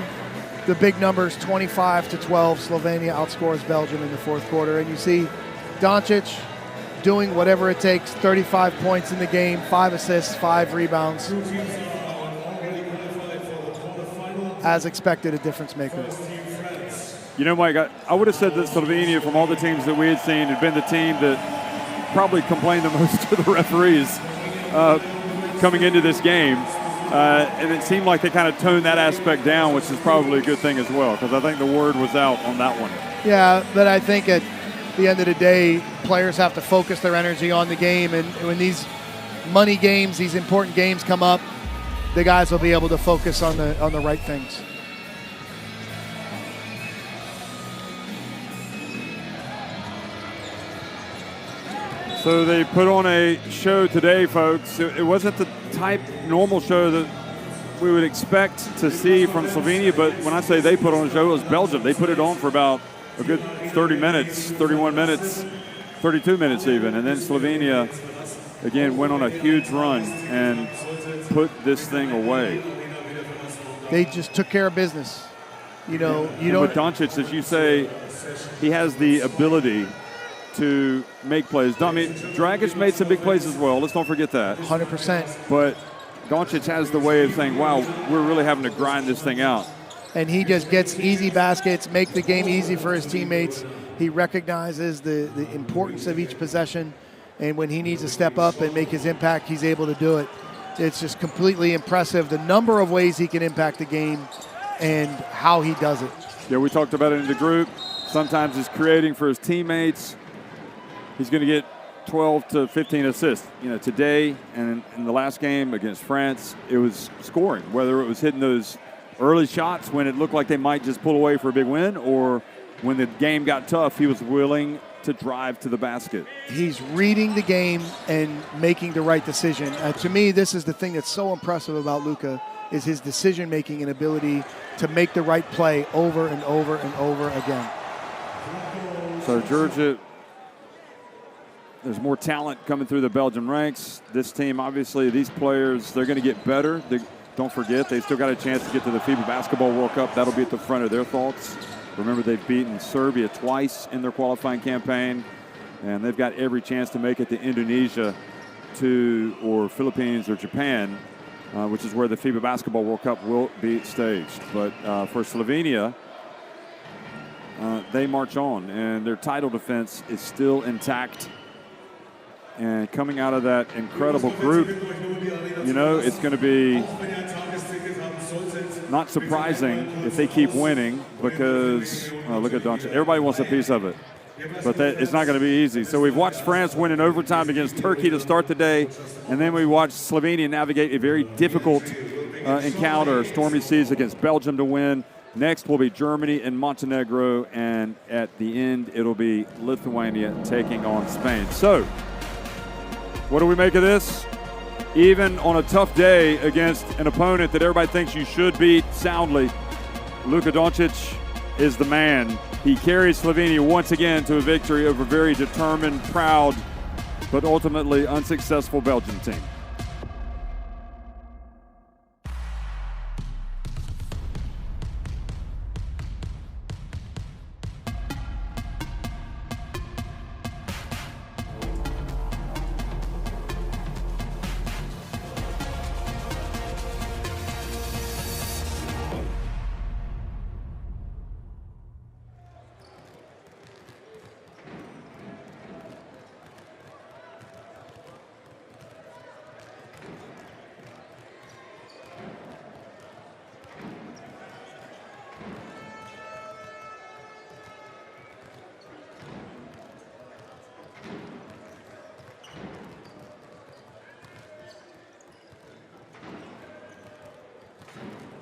The big numbers, 25-12. Slovenia outscores Belgium in the fourth quarter. And you see Doncic doing whatever it takes, 35 points in the game, 5 assists, 5 rebounds. As expected, a difference maker. You know, Mike, I would have said that Slovenia, from all the teams that we had seen, had been the team that probably complained the most to the referees coming into this game. And it seemed like they kind of toned that aspect down, which is probably a good thing as well, because I think the word was out on that one. Yeah, but I think at the end of the day, players have to focus their energy on the game. And when these money games, these important games come up, the guys will be able to focus on the right things. So they put on a show today, folks. It wasn't the type normal show that we would expect to see from Slovenia, but when I say they put on a show, it was Belgium. They put it on for about a good 30 minutes, 31 minutes, 32 minutes even, and then Slovenia, again, went on a huge run and put this thing away. They just took care of business. You know, with Doncic, as you say, he has the ability to make plays. I mean, Dragic made some big plays as well. Let's don't forget that. 100%. But Doncic has the way of saying, wow, we're really having to grind this thing out. And he just gets easy baskets, make the game easy for his teammates. He recognizes the importance of each possession. And when he needs to step up and make his impact, he's able to do it. it's just completely impressive, the number of ways he can impact the game and how he does it. Yeah, we talked about it in the group. Sometimes he's creating for his teammates. He's going to get 12 to 15 assists. You know, today and in the last game against France, it was scoring, whether it was hitting those early shots when it looked like they might just pull away for a big win, or when the game got tough, he was willing to drive to the basket. He's reading the game and making the right decision. To me, this is the thing that's so impressive about Luka, is his decision-making and ability to make the right play over and over and over again. So Georgia, there's more talent coming through the Belgium ranks. This team, obviously, these players, they're going to get better. Don't forget, they've still got a chance to get to the FIBA Basketball World Cup. That'll be at the front of their thoughts. Remember, they've beaten Serbia twice in their qualifying campaign, and they've got every chance to make it to Indonesia, or Philippines, or Japan, which is where the FIBA Basketball World Cup will be staged. But for Slovenia, they march on, and their title defense is still intact. And coming out of that incredible group, you know, it's going to be not surprising if they keep winning, because look at Doncic. Everybody wants a piece of it, but it's not going to be easy. So we've watched France win in overtime against Turkey to start the day, and then we watched Slovenia navigate a very difficult encounter, stormy seas against Belgium to win. Next will be Germany and Montenegro, and at the end it'll be Lithuania taking on Spain. So what do we make of this? Even on a tough day against an opponent that everybody thinks you should beat soundly, Luka Doncic is the man. He carries Slovenia once again to a victory over a very determined, proud, but ultimately unsuccessful Belgian team.